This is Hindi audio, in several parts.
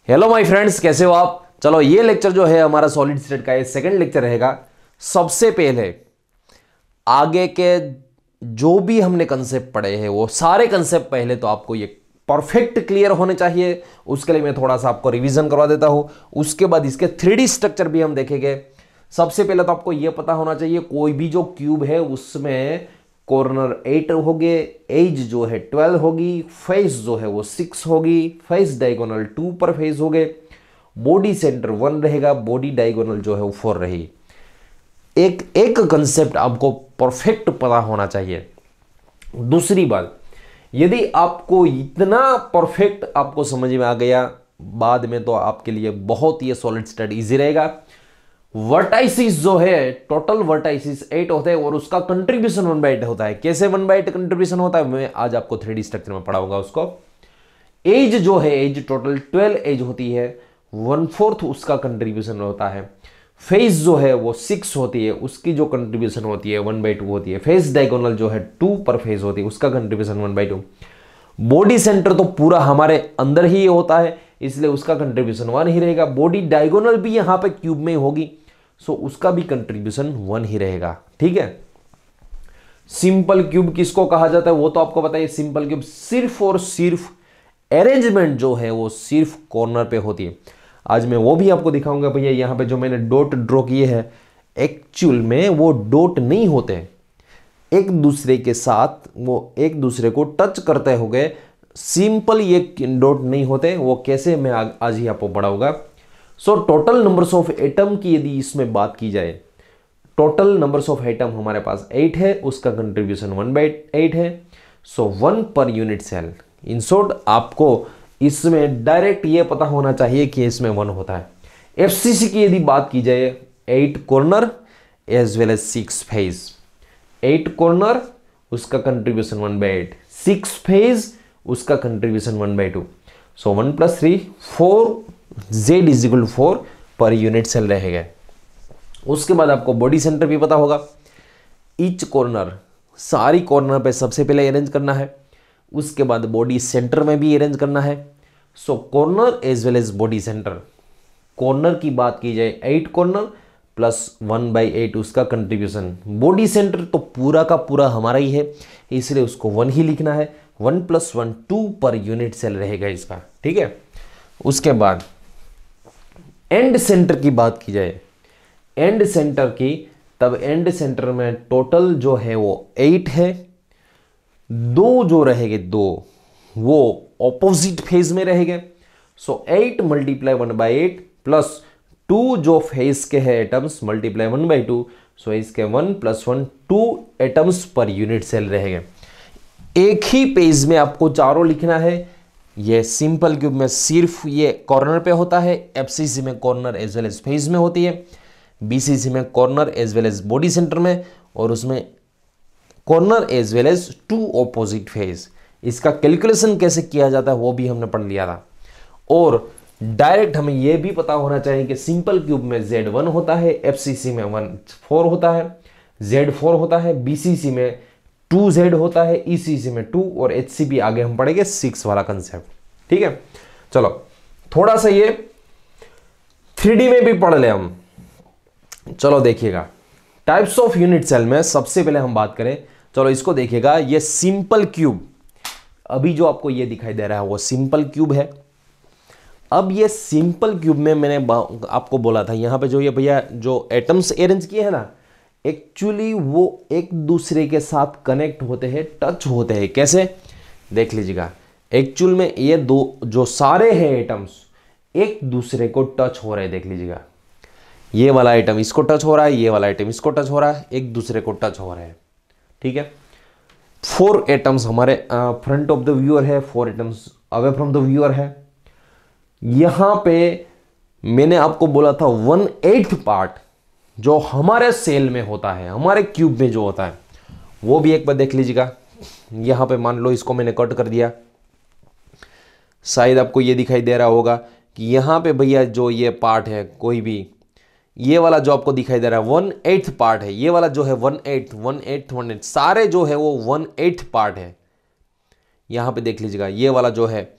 हेलो माय फ्रेंड्स, कैसे हो आप। चलो ये लेक्चर जो है हमारा सॉलिड स्टेट का ये सेकंड लेक्चर रहेगा। सबसे पहले आगे के जो भी हमने कंसेप्ट पढ़े हैं वो सारे कंसेप्ट पहले तो आपको ये परफेक्ट क्लियर होने चाहिए। उसके लिए मैं थोड़ा सा आपको रिवीजन करवा देता हूं। उसके बाद इसके 3D स्ट्रक्चर भी हम देखेंगे। सबसे पहले तो आपको यह पता होना चाहिए कोई भी जो क्यूब है उसमें कॉर्नर 8 होंगे, एज जो है 12 होगी, फेस जो है वो 6 होगी, फेस डायगोनल 2 पर फेस हो गए, बॉडी सेंटर 1 रहेगा, बॉडी डायगोनल जो है वो 4 रहेगी। एक एक कंसेप्ट आपको परफेक्ट पता होना चाहिए। दूसरी बात, यदि आपको इतना परफेक्ट आपको समझ में आ गया, बाद में तो आपके लिए बहुत ही सॉलिड स्टेट इजी रहेगा। वर्टाइसिस जो है, टोटल वर्टाइसिस 8 होते हैं और उसका कंट्रीब्यूशन 1/8 होता है। कैसे 1/8 कंट्रीब्यूशन होता है मैं आज आपको 3D स्ट्रक्चर में पढ़ाऊंगा उसको। एज जो है, एज टोटल 12 एज होती है, 1/4 उसका कंट्रीब्यूशन होता है। फेस जो है वो 6 होती है, उसकी जो कंट्रीब्यूशन होती है 1/2 होती है। फेस डायगोनल जो है 2 पर फेस होती है, उसका कंट्रीब्यूशन 1/2। बॉडी सेंटर तो पूरा हमारे अंदर ही होता है, इसलिए उसका कंट्रीब्यूशन 1 ही रहेगा। बॉडी डायगोनल भी यहां पे क्यूब में होगी, सो उसका भी कंट्रीब्यूशन 1 ही रहेगा। ठीक है। सिंपल क्यूब किसको कहा जाता है वो तो आपको बताइए। सिंपल क्यूब सिर्फ और सिर्फ अरेंजमेंट जो है वो सिर्फ कॉर्नर पे होती है। आज मैं वो भी आपको दिखाऊंगा। भैया यहां पे जो मैंने डॉट ड्रॉ किए हैं एक्चुअल में वो डॉट नहीं होते, एक दूसरे के साथ वो एक दूसरे को टच करते हो गए। सिंपल ये डॉट नहीं होते, वो कैसे मैं आज ही आपको पढ़ाऊंगा। So total numbers of atom की यदि इसमें बात की जाए, टोटल नंबर्स ऑफ एटम हमारे पास 8 है, उसका कंट्रीब्यूशन 1/8 है। सो 1 पर यूनिट सेल। इन शॉर्ट आपको इसमें डायरेक्ट ये पता होना चाहिए कि इसमें 1 होता है। एफसीसी की यदि बात की जाए, 8 corner as well as 6 phase. 8 corner उसका कंट्रीब्यूशन 1/8, 6 फेज उसका कंट्रीब्यूशन 1/2। सो 1 + 3 4, Z = 4 पर यूनिट सेल रहेगा। उसके बाद आपको बॉडी सेंटर भी पता होगा। ईच कॉर्नर, सारी कॉर्नर पे सबसे पहले अरेंज करना है, उसके बाद बॉडी सेंटर में भी अरेंज करना है। So corner as well as body center. Corner की बात की जाए 8 कॉर्नर प्लस 1/8 उसका कंट्रीब्यूशन। बॉडी सेंटर तो पूरा का पूरा हमारा ही है, इसलिए उसको 1 ही लिखना है। 1 + 1 2 पर यूनिट सेल रहेगा इसका। ठीक है। उसके बाद एंड सेंटर की बात की जाए, एंड सेंटर की, तब एंड सेंटर में टोटल जो है वो 8 है। 2 जो रहेंगे, 2 वो ऑपोजिट फेज में रहेंगे। सो 8 × 1/8 प्लस 2 जो फेज के है एटम्स मल्टीप्लाई 1/2। सो इसके 1 + 1 2 एटम्स पर यूनिट सेल रहेंगे। एक ही पेज में आपको चारों लिखना है। ये सिंपल क्यूब में सिर्फ ये कॉर्नर पे होता है, एफसीसी में corner as well as face में होती है, बीसीसी में corner as well as body centre में, और उसमें corner as well as 2 opposite face. इसका कैलकुलेशन कैसे किया जाता है वो भी हमने पढ़ लिया था। और डायरेक्ट हमें यह भी पता होना चाहिए कि सिंपल क्यूब में Z1 होता है, एफसीसी में 4 होता है, Z4 होता है, बीसीसी में 2Z होता है, ईसीसी में 2, और एचसीबी आगे हम पढ़ेंगे 6 वाला कंसेप्ट। ठीक है। चलो थोड़ा सा ये 3D में भी पढ़ ले हम। चलो देखिएगा, टाइप्स ऑफ यूनिट सेल में सबसे पहले हम बात करें। चलो इसको देखिएगा, ये सिंपल क्यूब, अभी जो आपको ये दिखाई दे रहा है वो सिंपल क्यूब है। अब ये सिंपल क्यूब में मैंने आपको बोला था यहां पे जो ये भैया जो एटम्स अरेंज किए हैं ना, एक्चुअली वो एक दूसरे के साथ कनेक्ट होते हैं, टच होते हैं। कैसे देख लीजिएगा, एक्चुअल में ये दो जो सारे हैं एटम्स एक दूसरे को टच हो रहे हैं। देख लीजिएगा, ये वाला आइटम इसको टच हो रहा है, ये वाला आइटम इसको टच हो रहा है, एक दूसरे को टच हो रहे हैं। ठीक है। 4 एटम्स हमारे फ्रंट ऑफ द व्यूअर है, 4 atoms away from the viewer है। यहां पे मैंने आपको बोला था 1/8 पार्ट जो हमारे सेल में होता है, हमारे क्यूब में जो होता है, वो भी एक बार देख लीजिएगा। यहां पे मान लो इसको मैंने कट कर दिया, शायद आपको ये दिखाई दे रहा होगा कि यहां पे भैया जो ये पार्ट है कोई भी, ये वाला जो आपको दिखाई दे रहा है 1/8 पार्ट है। ये वाला जो है 1/8 सारे जो है वो 1/8 पार्ट है। यहां पे देख लीजिएगा, ये वाला जो है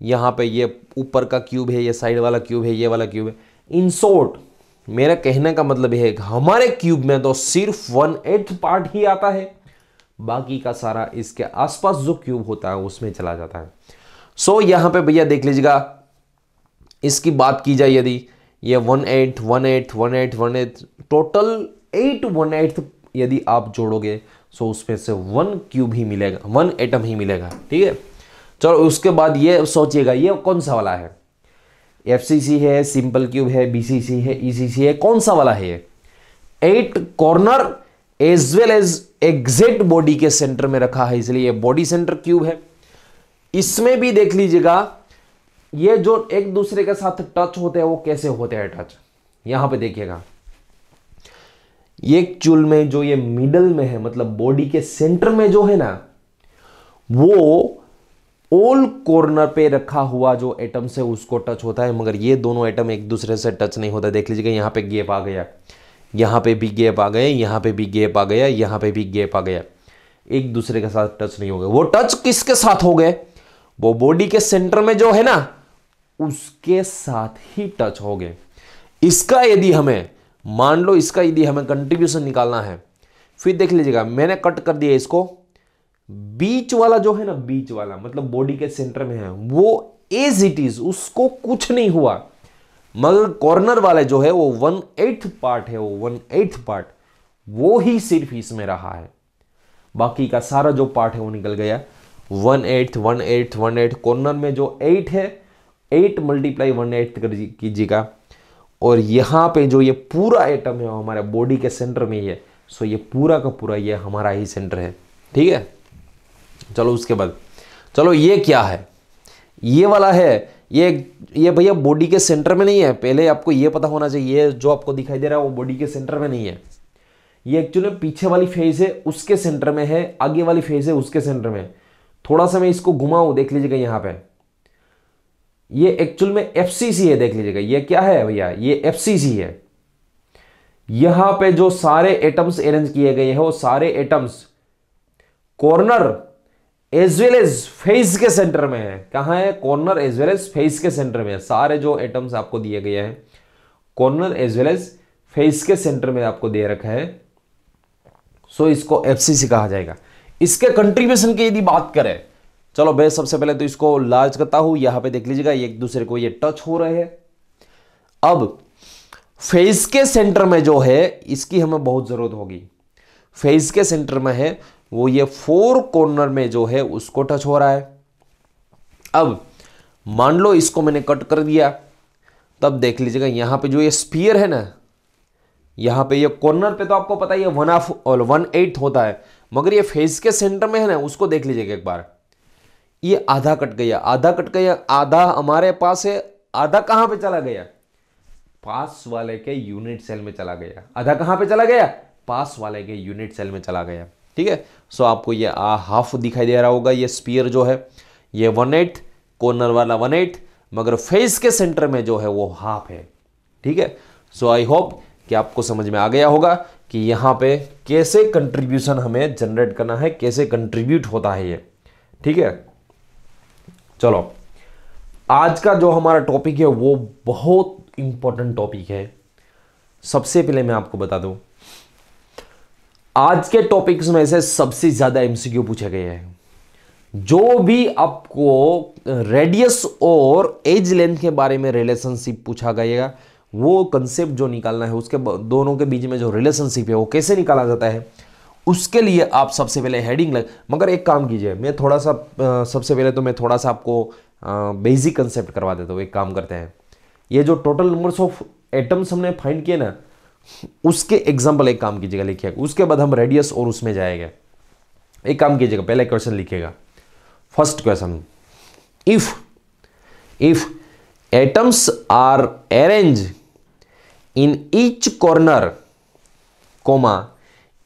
यहाँ पे ये ऊपर का क्यूब है, ये साइड वाला क्यूब है, ये वाला क्यूब है। इन शॉर्ट मेरा कहने का मतलब यह है कि हमारे क्यूब में तो सिर्फ 1/8 पार्ट ही आता है, बाकी का सारा इसके आसपास जो क्यूब होता है उसमें चला जाता है। सो यहां पे भैया देख लीजिएगा, इसकी बात की जाए यदि ये 1/8 1/8 1/8 1/8 टोटल 8 1/8 यदि आप जोड़ोगे सो उसमें से 1 क्यूब ही मिलेगा, 1 एटम ही मिलेगा। ठीक है, चलो उसके बाद ये सोचिएगा ये कौन सा वाला है, FCC है, सिंपल क्यूब है, BCC है, ECC है, कौन सा वाला है ये? 8 corner as well as exact body के सेंटर में रखा है, इसलिए ये बॉडी सेंटर क्यूब है। इसमें भी देख लीजिएगा ये जो एक दूसरे के साथ टच होते हैं वो कैसे होते हैं टच, यहां पे देखिएगा ये एक्चुअल में जो ये मिडल में है, मतलब बॉडी के सेंटर में जो है ना, वो ऑल कॉर्नर पे रखा हुआ जो एटम से उसको टच होता है, मगर ये दोनों एटम एक दूसरे से टच नहीं होता। देख लीजिएगा यहां पे गैप आ गया, यहां पे भी गैप आ गया, यहां पे भी गैप आ गया, यहां पे भी गैप आ गया, एक दूसरे के साथ टच नहीं हो गए। वो टच किसके साथ हो गए? वो बॉडी के सेंटर में जो है ना उसके साथ ही टच हो गए। इसका यदि हमें मान लो, इसका यदि हमें कंट्रीब्यूशन निकालना है, फिर देख लीजिएगा मैंने कट कर दिया इसको, बीच वाला जो है ना, बीच वाला मतलब बॉडी के सेंटर में है वो एज इट इज, उसको कुछ नहीं हुआ, मगर कॉर्नर वाले जो है वो 1/8 पार्ट है, वो 1/8 पार्ट वो ही सिर्फ इसमें रहा है, बाकी का सारा जो पार्ट है वो निकल गया। 1/8 1/8 1/8 कॉर्नर में जो 8 है, 8 × 1/8 कीजिएगा, और यहां पे जो ये पूरा एटम है वो हमारे बॉडी के सेंटर में ही है। सो ये पूरा का पूरा ये हमारा ही सेंटर है। ठीक है, चलो उसके बाद चलो ये क्या है, ये वाला है, ये भैया बॉडी के सेंटर में नहीं है, पहले आपको ये पता होना चाहिए। ये जो आपको दिखाई दे रहा है वो बॉडी के सेंटर में नहीं है, ये एक्चुअली पीछे वाली फेज है उसके सेंटर में है, आगे वाली फेज है उसके सेंटर में। थोड़ा सा मैं इसको घुमाऊं, देख लीजिएगा यहां पे ये एक्चुअल में FCC है। देख लीजिएगा ये क्या है भैया, ये FCC है। यहां पे जो सारे एटम्स अरेंज किए गए हैं वो सारे atoms corner as well as face के सेंटर में है। कहां है? Corner as well as face के सेंटर में है। सारे जो एटम्स आपको दिए गए हैं corner as well as face के सेंटर में आपको दे रखा है, सो इसको FCC कहा जाएगा। इसके कंट्रीब्यूशन की यदि बात करें, चलो मैं सबसे पहले तो इसको लार्ज करता हूं। यहां पे देख लीजिएगा एक दूसरे को ये टच हो रहे हैं। अब फेस के सेंटर में जो है इसकी हमें बहुत जरूरत होगी, फेस के सेंटर में है वो ये 4 कॉर्नर में जो है उसको टच हो रहा है। अब मान लो इसको मैंने कट कर दिया, तब देख लीजिएगा यहां पे जो ये स्फीयर है ना, यहां पे ये कॉर्नर पे तो आपको पता ही है 1/8 होता है, मगर ये फेस के सेंटर में है ना, उसको देख लीजिएगा एक बार, ये आधा कट गया, आधा कट गया, आधा हमारे पास है, आधा कहां पे चला गया? पास वाले के यूनिट सेल में चला गया। आधा कहां पे चला गया? पास वाले के यूनिट सेल में चला गया। ठीक है, सो आपको ये हाफ दिखाई दे रहा होगा, ये स्फीयर जो है ये 1/8, कॉर्नर वाला 1/8, मगर फेस के सेंटर में जो है वो हाफ है। ठीक है, सो आई होप कि आपको समझ में आ गया होगा कि यहां पे कैसे कंट्रीब्यूशन हमें जनरेट करना है, कैसे कंट्रीब्यूट होता है ये। ठीक है, चलो आज का जो हमारा टॉपिक है वो बहुत इंपॉर्टेंट टॉपिक है। सबसे पहले मैं आपको बता दूं, आज के टॉपिक्स में से सबसे ज्यादा MCQ पूछे गए हैं। जो भी आपको रेडियस और एज लेंथ के बारे में रिलेशनशिप पूछा गएगा, वो कंसेप्ट जो निकालना है, उसके दोनों के बीच में जो रिलेशनशिप है वो कैसे निकाला जाता है, उसके लिए आप सबसे पहले हेडिंग लग। मगर एक काम कीजिए, मैं थोड़ा सा सबसे पहले तो मैं थोड़ा सा आपको बेसिक कंसेप्ट करवा देता हूँ। एक काम करते हैं, ये जो टोटल नंबर्स ऑफ एटम्स हमने फाइंड किए ना, उसके एग्जाम्पल एक काम कीजिएगा, लिखिएगा, उसके बाद हम रेडियस और उसमें जाएंगे। एक काम कीजिएगा, पहले क्वेश्चन लिखिएगा। First question, if atoms are arrange in each corner comma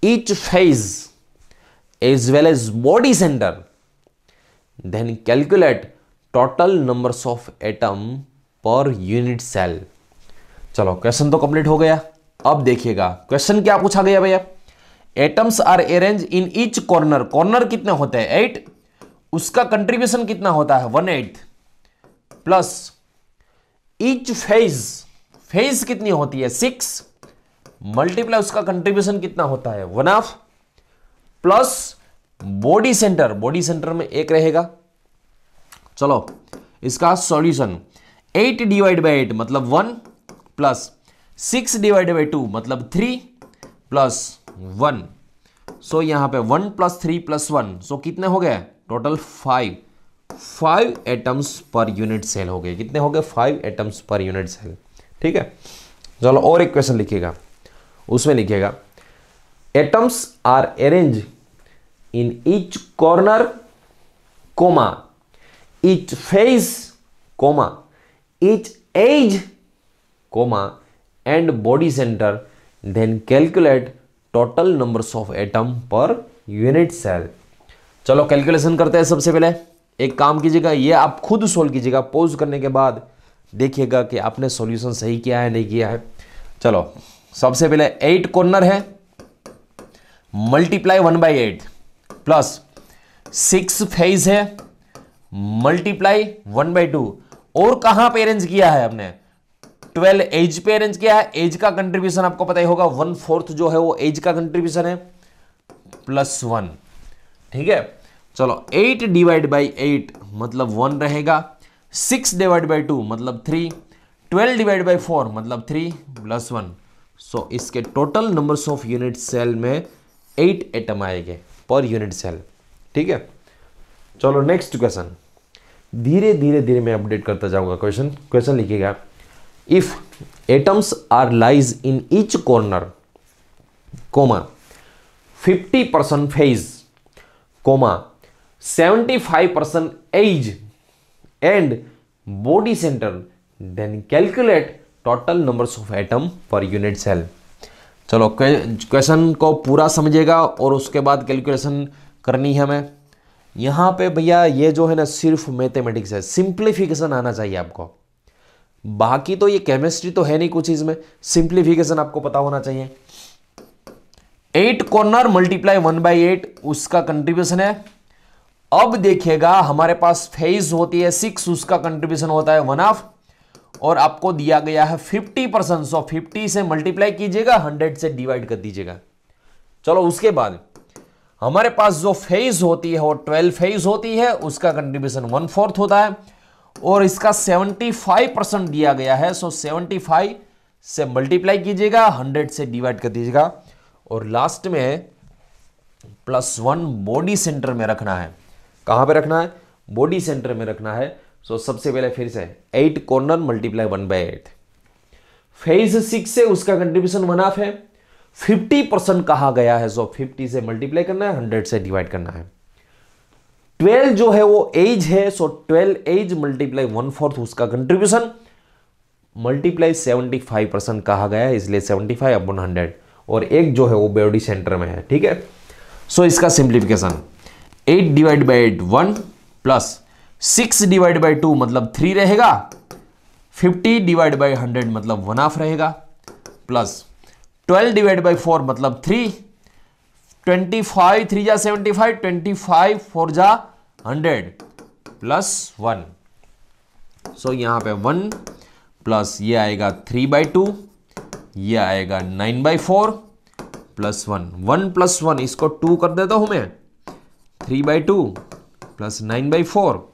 each phase as well as body center, then calculate total numbers of atom per unit cell। चलो क्वेश्चन तो कंप्लीट हो गया। अब देखिएगा क्वेश्चन क्या पूछा गया भैया, atoms are arrange in each corner, corner कितने होते हैं 8, उसका कंट्रीब्यूशन कितना होता है 1/8, प्लस ईच फेज कितनी होती है 6 मल्टीप्लाई उसका कंट्रीब्यूशन कितना होता है 1/2 प्लस बॉडी सेंटर में 1 रहेगा। चलो इसका सॉल्यूशन 8 डिवाइड बाई 8 मतलब 1 प्लस 6 डिवाइड बाई 2 मतलब 3 प्लस 1। सो यहां पे 1 प्लस 3 प्लस 1 सो कितने हो गए total 5 atoms per unit cell हो गए। कितने हो गए 5 एटम्स पर यूनिट सेल। ठीक है, चलो और एक क्वेश्चन लिखिएगा, उसमें लिखिएगा atoms are arrange in each corner comma each face comma each edge comma and body centre then calculate total numbers of atom per unit cell. चलो कैलकुलेशन करते हैं। सबसे पहले एक काम कीजिएगा, ये आप खुद सोल्व कीजिएगा, पॉज करने के बाद देखिएगा कि आपने सॉल्यूशन सही किया है नहीं किया है। चलो सबसे पहले 8 कॉर्नर है मल्टीप्लाई 1/8 प्लस 6 फेज है मल्टीप्लाई 1/2 और कहां पे अरेंज किया है हमने 12 एज पे अरेंज किया है। एज का कंट्रीब्यूशन आपको पता ही होगा 1/4 जो है वो एज का कंट्रीब्यूशन है प्लस 1। ठीक है, चलो 8 डिवाइड बाई 8 मतलब 1 रहेगा, 6 डिवाइड बाई 2 मतलब 3, 12 डिवाइड बाई 4 मतलब 3 प्लस 1। सो इसके total numbers of unit cell में 8 एटम आएंगे पर यूनिट सेल। ठीक है, चलो नेक्स्ट क्वेश्चन, धीरे धीरे मैं अपडेट करता जाऊंगा। क्वेश्चन लिखिएगा if atoms are lies in each corner comma 50% face comma 75% edge and body centre then calculate total numbers of atom per unit cell. चलो क्वेश्चन को पूरा समझिएगा और उसके बाद कैलकुलेशन करनी है हमें। यहां पे भैया ये जो है ना सिर्फ मैथमेटिक्स है, सिंप्लीफिकेशन आना चाहिए आपको। बाकी तो ये केमिस्ट्री तो है नहीं कुछ, इसमें सिंप्लीफिकेशन आपको पता होना चाहिए। 8 कॉर्नर मल्टीप्लाई 1/8 उसका कंट्रीब्यूशन है। अब देखिएगा हमारे पास फेज होती है 6 उसका कंट्रीब्यूशन होता है 1/2 और आपको दिया गया है 50%। सो 50 से मल्टीप्लाई कीजिएगा 100 से डिवाइड कर दीजिएगा। चलो उसके बाद हमारे पास जो फेज होती है वो 12 फेज होती है, उसका कंट्रीब्यूशन 1/4 होता है और इसका 75% दिया गया है। सो 75 से मल्टीप्लाई कीजिएगा 100 से डिवाइड कर दीजिएगा और लास्ट में +1 बॉडी सेंटर में रखना है। कहां पे रखना है बॉडी सेंटर में रखना है। सो सबसे पहले फिर से 8 कॉर्नर मल्टीप्लाई 1/8 फेज 6 से उसका कंट्रीब्यूशन 1/2 है, 50% कहा गया है। सो 50 से मल्टीप्लाई करना है 100 से डिवाइड करना है। 12 जो है वो एज है, सो 12 एज मल्टीप्लाई 1/4 उसका कंट्रीब्यूशन मल्टीप्लाई 75% कहा गया है, इसलिए 75/100 और एक जो है वो बॉडी सेंटर में है। ठीक है, सो इसका simplification 8 divide by 8 1 plus 6 divide by 2 मतलब 3 रहेगा, 50 डिवाइड बाई 100 मतलब 1/2 रहेगा, प्लस 12 डिवाइड बाई 4 मतलब 3, 25 3 जा 75, 25 4 जा 100 प्लस 1। सो यहां पे 1 प्लस ये आएगा 3/2, ये आएगा 9/4 प्लस 1, 1 प्लस 1 इसको 2 कर देता हूं मैं, 3/2 प्लस 9/4।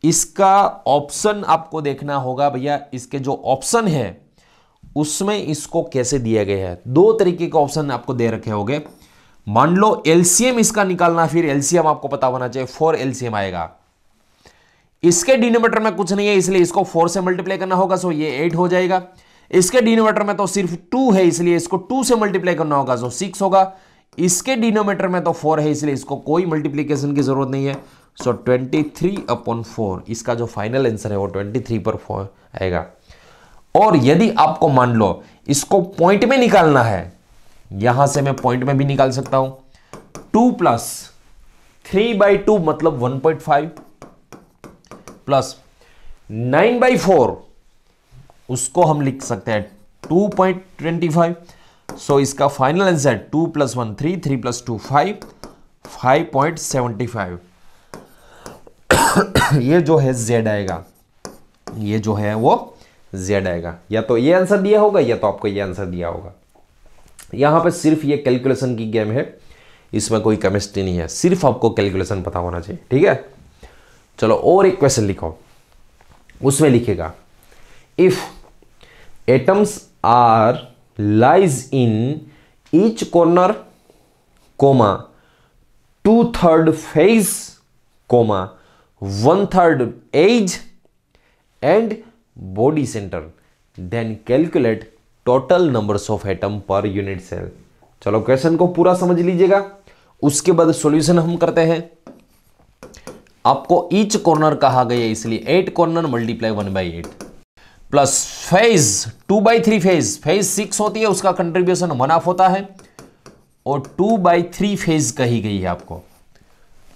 इसका ऑप्शन आपको देखना होगा भैया, इसके जो ऑप्शन है उसमें इसको कैसे दिया गया है। 2 तरीके के ऑप्शन आपको दे रखे होंगे। मान लो एलसीएम इसका निकालना, फिर एलसीएम आपको पता होना चाहिए 4 एलसीएम आएगा। इसके डिनोमिनेटर में कुछ नहीं है इसलिए इसको 4 से मल्टीप्लाई करना होगा, सो ये 8 हो जाएगा। इसके डिनोमिनेटर में तो सिर्फ 2 है इसलिए इसको 2 से मल्टीप्लाई करना होगा, सो 6 होगा। इसके डिनोमिनेटर में तो 4 है इसलिए इसको कोई मल्टीप्लीकेशन की जरूरत नहीं है। सो 23/4 इसका जो फाइनल आंसर है वो 23/4 आएगा। और यदि आपको मान लो इसको पॉइंट में निकालना है, यहां से मैं पॉइंट में भी निकाल सकता हूं। 2 प्लस 3/2 मतलब 1.5 प्लस 9/4 उसको हम लिख सकते हैं 2.25। सो इसका फाइनल आंसर 2 + 1 3, 3 + 2 5, 5.75 ये जो है Z आएगा। ये जो है वो Z आएगा। या तो ये आंसर दिया होगा या तो आपको ये आंसर दिया होगा। यहां पे सिर्फ ये कैलकुलेशन की गेम है, इसमें कोई केमिस्ट्री नहीं है, सिर्फ आपको कैलकुलेशन पता होना चाहिए, ठीक है। चलो और एक क्वेश्चन लिखो, उसमें लिखेगा if atoms are lies in each corner comma 2/3 face comma 1/3 edge and body centre then calculate total numbers of atom per unit cell. चलो क्वेश्चन को पूरा समझ लीजिएगा, उसके बाद सॉल्यूशन हम करते हैं। आपको ईच कॉर्नर कहा गया इसलिए 8 corner multiply 1/8 plus phase 2/3 phase 6 होती है, उसका कंट्रीब्यूशन 1/2 होता है, और 2/3 फेज कही गई है आपको,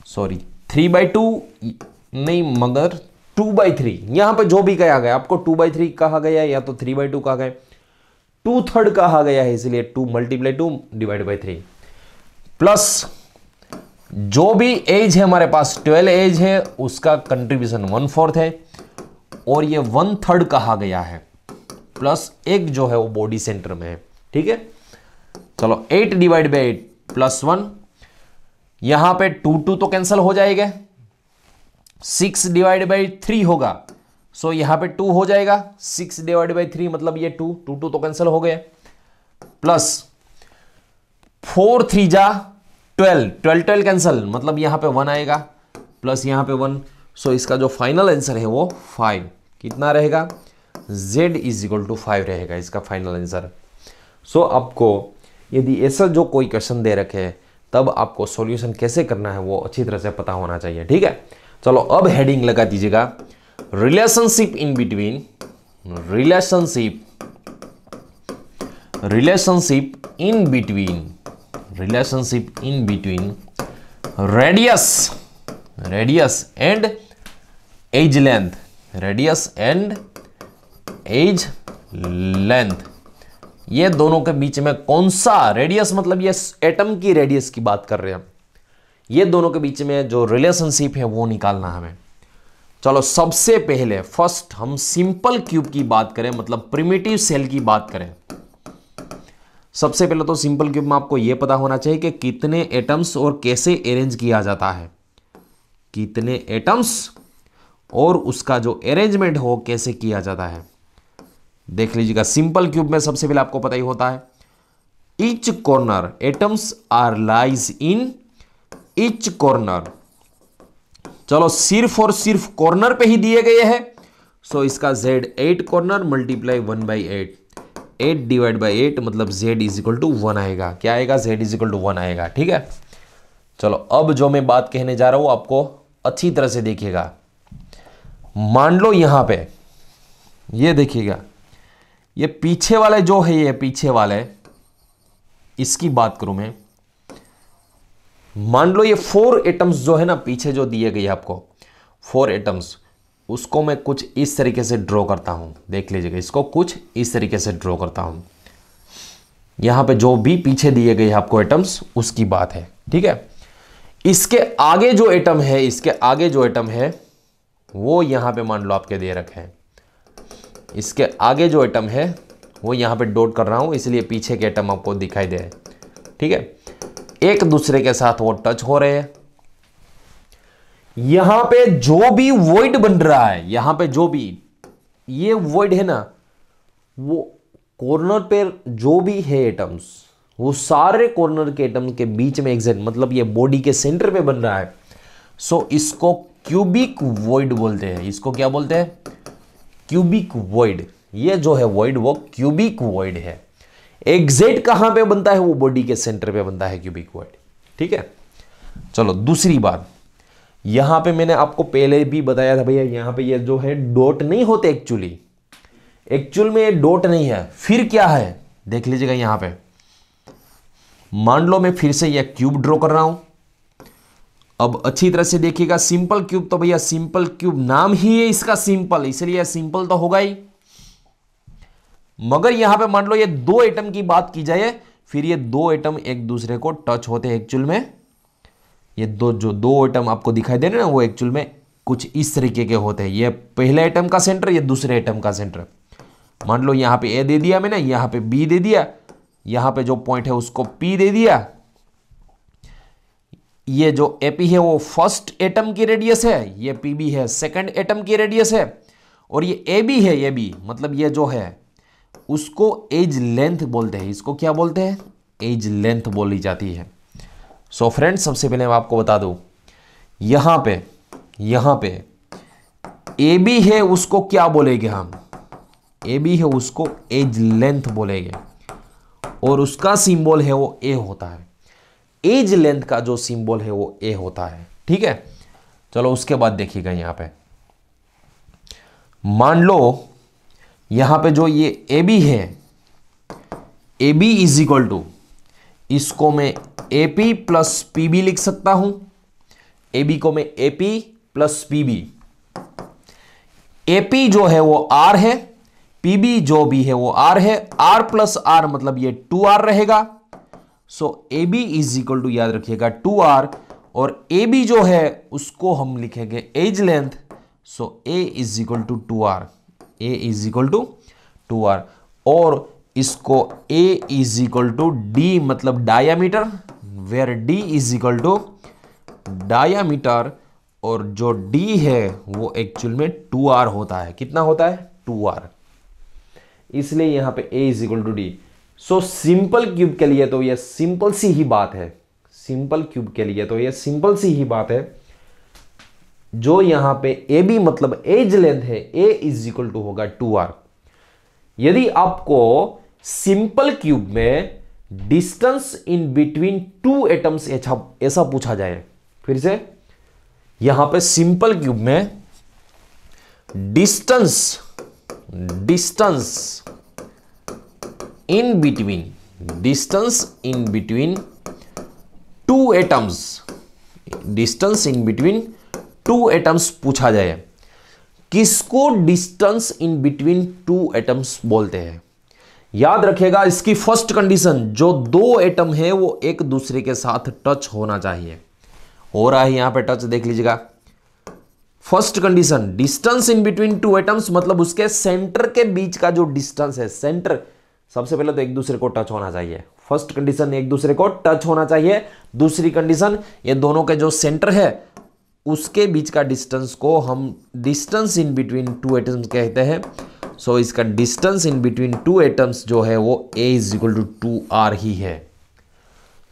सॉरी 3/2 नहीं मगर 2/3, यहां पे जो भी कहा गया आपको 2/3 कहा गया या तो 3/2 कहा गया, 2/3 कहा गया है इसलिए 2 × 2 / 3 प्लस जो भी एज है हमारे पास 12 एज है, उसका कंट्रीब्यूशन 1/4 है, और ये 1/3 कहा गया है, प्लस एक जो है वो बॉडी सेंटर में है, ठीक है। चलो 8 / 8 प्लस 1, यहां पे 2 तो कैंसिल हो जाएगा, 6 / 3 होगा, सो यहां पे 2 हो जाएगा, 6 / 3 मतलब ये 2 तो कैंसिल हो गया, प्लस 4 3 जा 12 कैंसिल मतलब यहां पे 1 आएगा, प्लस यहां पे 1, सो इसका जो फाइनल आंसर है वो 5 कितना रहेगा, Z = 5 रहेगा इसका फाइनल आंसर। सो आपको यदि ऐसा जो कोई क्वेश्चन दे रखे है तब आपको सॉल्यूशन कैसे करना है वो अच्छी तरह से पता होना चाहिए, ठीक है। चलो अब हेडिंग लगा दीजिएगा, relationship in between radius and edge length, ये दोनों के बीच में कौन सा रेडियस, मतलब ये एटम की रेडियस की बात कर रहे हैं हम, ये दोनों के बीच में जो रिलेशनशिप है वो निकालना हमें। चलो सबसे पहले फर्स्ट हम सिंपल क्यूब की बात करें, मतलब प्रिमिटिव सेल की बात करें। सबसे पहले तो सिंपल क्यूब में आपको यह पता होना चाहिए कि कितने एटम्स और कैसे अरेंज किया जाता है, कितने एटम्स और उसका जो अरेंजमेंट हो कैसे किया जाता है। देख लीजिएगा सिंपल क्यूब में सबसे पहले आपको पता ही होता है, each corner atoms are lies in each corner. चलो सिर्फ और सिर्फ कॉर्नर पे ही दिए गए हैं, सो इसका Z 8 कॉर्नर मल्टीप्लाई 1/8, 8 / 8 मतलब Z = 1 आएगा। क्या आएगा, Z = 1 आएगा, ठीक है। चलो अब जो मैं बात कहने जा रहा हूं आपको अच्छी तरह से देखिएगा। मान लो यहां पे ये देखिएगा, ये पीछे वाले जो है, ये पीछे वाले इसकी बात करूं मैं, मान लो ये 4 एटम्स जो है ना पीछे जो दिए गए आपको 4 एटम्स, उसको मैं कुछ इस तरीके से ड्रॉ करता हूं। देख लीजिएगा इसको कुछ इस तरीके से ड्रॉ करता हूं, यहां पे जो भी पीछे दिए गए आपको एटम्स उसकी बात है, ठीक है। इसके आगे जो एटम है, इसके आगे जो एटम है वो यहां पे मान लो आपके दे रखे हैं, इसके आगे जो एटम है वो यहां पे डॉट कर रहा हूं इसलिए पीछे के एटम आपको दिखाई दे रहे हैं, ठीक है। एक दूसरे के साथ वो टच हो रहे हैं। यहां पे जो भी वॉइड बन रहा है, यहां पे जो भी ये वॉइड है ना, वो कॉर्नर पे जो भी है एटम्स, वो सारे कॉर्नर के एटम के बीच में एग्जैक्ट, मतलब ये बॉडी के सेंटर पे बन रहा है, सो इसको क्यूबिक वॉइड बोलते हैं। इसको क्या बोलते हैं, क्यूबिक वॉइड। ये जो है वॉइड वो क्यूबिक वॉइड है। एग्जैक्ट कहां पे बनता है, वो बॉडी के सेंटर पे बनता है क्यूबिक वॉइड, ठीक है। चलो दूसरी बात, यहां पे मैंने आपको पहले भी बताया था भैया, यहां पे ये जो है डॉट नहीं होते एक्चुअल में ये डॉट नहीं है, फिर क्या है देख लीजिएगा। यहां पे मान लो मैं फिर से ये क्यूब ड्रॉ कर रहा हूं, अब अच्छी तरह से देखिएगा। सिंपल क्यूब तो भैया सिंपल क्यूब नाम ही है इसका सिंपल, इसलिए सिंपल तो होगा ही। मगर यहां पे मान लो ये 2 एटम की बात की जाए, फिर ये 2 एटम एक दूसरे को टच होते हैं एक्चुअल में। ये दो एटम आपको दिखाई दे रहे हैं ना, वो एक्चुअल में कुछ इस तरीके के होते हैं। ये पहले एटम का सेंटर, ये दूसरे एटम का सेंटर। मान लो यहाँ पे ए दे दिया मैंने, यहाँ पे बी दे दिया, यहाँ पे जो पॉइंट है उसको पी दे दिया। ये जो एपी है वो फर्स्ट एटम की रेडियस है, ये पीबी है सेकंड एटम की रेडियस है, और ये एबी है, ये बी मतलब ये जो है उसको एज लेंथ बोलते हैं। इसको क्या बोलते हैं? एज लेंथ बोली जाती है। सो फ्रेंड्स, सबसे पहले मैं आपको बता दूं, यहां पे ए बी है उसको क्या बोलेंगे हम? ए बी है उसको एज लेंथ बोलेंगे, और उसका सिंबल है वो ए होता है। एज लेंथ का जो सिंबल है वो ए होता है। ठीक है, चलो उसके बाद देखिएगा, यहां पे मान लो यहां पे जो ये ए बी है, A B is equal to, इसको मैं A P plus P B लिख सकता हूं। ए बी को मैं A P plus P B, A P जो है वो आर है, पी बी जो भी है वो आर है, आर प्लस आर मतलब ये 2r रहेगा। So A B is equal to, याद रखिएगा 2r, और ए बी जो है उसको हम लिखेंगे edge length. So a is equal to 2r, a is equal to 2r, और इसको a is equal to d मतलब diameter, where d is equal to diameter, और जो डी है वो एक्चुअल में 2r होता है। कितना होता है? 2r, इसलिए यहां पे a is equal to d. So simple cube के लिए तो ये सिंपल सी ही बात है, सिंपल क्यूब के लिए तो ये सिंपल सी ही बात है। जो यहां पे ए बी मतलब एज लेंथ है, a इज इक्वल टू होगा 2r। यदि आपको सिंपल क्यूब में distance in between two atoms ऐसा पूछा जाए, फिर से यहां पे सिंपल क्यूब में distance in between two atoms, distance in between two atoms पूछा जाए, किसको distance in between two atoms बोलते हैं? याद रखिएगा, इसकी फर्स्ट कंडीशन, जो दो एटम है वो एक दूसरे के साथ टच होना चाहिए। हो रहा है यहां पे टच, देख लीजिएगा। First condition, distance in between two atoms मतलब उसके सेंटर के बीच का जो डिस्टेंस है, सेंटर सबसे पहले तो एक दूसरे को टच होना चाहिए। फर्स्ट कंडीशन, एक दूसरे को टच होना चाहिए। दूसरी कंडीशन, ये दोनों के जो सेंटर है उसके बीच का डिस्टेंस को हम distance in between two atoms कहते हैं। सो इसका distance in between two atoms जो है वो a is equal to 2r ही है।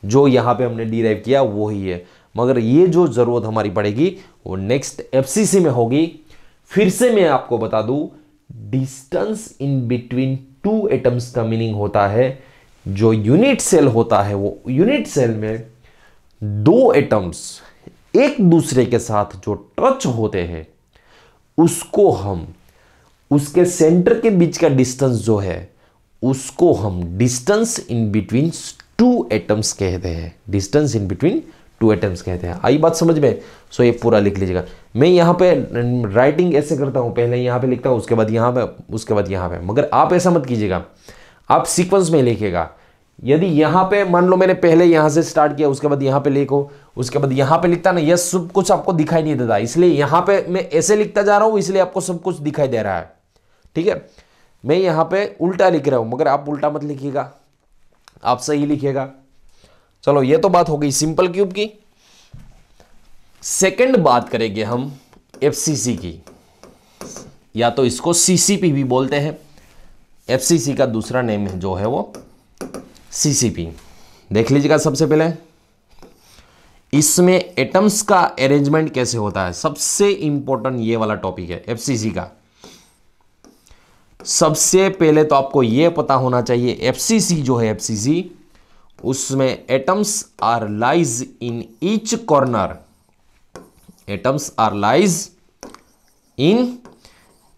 जो यहां पे हमने डिराइव किया वो ही है, मगर ये जो जरूरत हमारी पड़ेगी वो नेक्स्ट एफसीसी में होगी। फिर से मैं आपको बता दूं, distance in between two atoms का मीनिंग होता है, जो यूनिट सेल होता है वो यूनिट सेल में दो एटम्स एक दूसरे के साथ जो टच होते हैं उसको हम, उसके सेंटर के बीच का डिस्टेंस जो है उसको हम distance in between two atoms कहते हैं। Distance in between two atoms कहते हैं। आई बात समझ में? सो ये पूरा लिख लीजिएगा। मैं यहाँ पे राइटिंग ऐसे करता हूँ, पहले यहाँ पे लिखता हूँ, उसके बाद यहाँ पे, उसके बाद यहाँ पे, मगर आप ऐसा मत कीजिएगा, आप सीक्वेंस में लिखिएगा। यदि यहाँ पे मान लो मैंने पहले यहाँ से स्टार्ट किया, उसके बाद यहाँ पे लिखो, उसके बाद यहाँ पे लिखता ना, यह सब कुछ आपको दिखाई नहीं देता, इसलिए यहाँ पे मैं ऐसे लिखता जा रहा हूँ, इसलिए आपको सब कुछ दिखाई दे रहा है। ठीक है, मैं यहाँ पे उल्टा लिख रहा हूँ, मगर आप उल्टा मत लिखिएगा, आप सही लिखिएगा। चलो ये तो बात हो गई सिंपल क्यूब की। सेकंड बात करेंगे हम एफसीसी की, या तो इसको सीसीपी भी बोलते हैं। एफसीसी का दूसरा नेम है जो है वो सीसीपी। देख लीजिएगा, सबसे पहले इसमें एटम्स का अरेंजमेंट कैसे होता है, सबसे इंपॉर्टेंट ये वाला टॉपिक है एफसीसी का। सबसे पहले तो आपको यह पता होना चाहिए, एफसीसी जो है एफसीसी, उसमें atoms are lies in each corner, atoms are lies in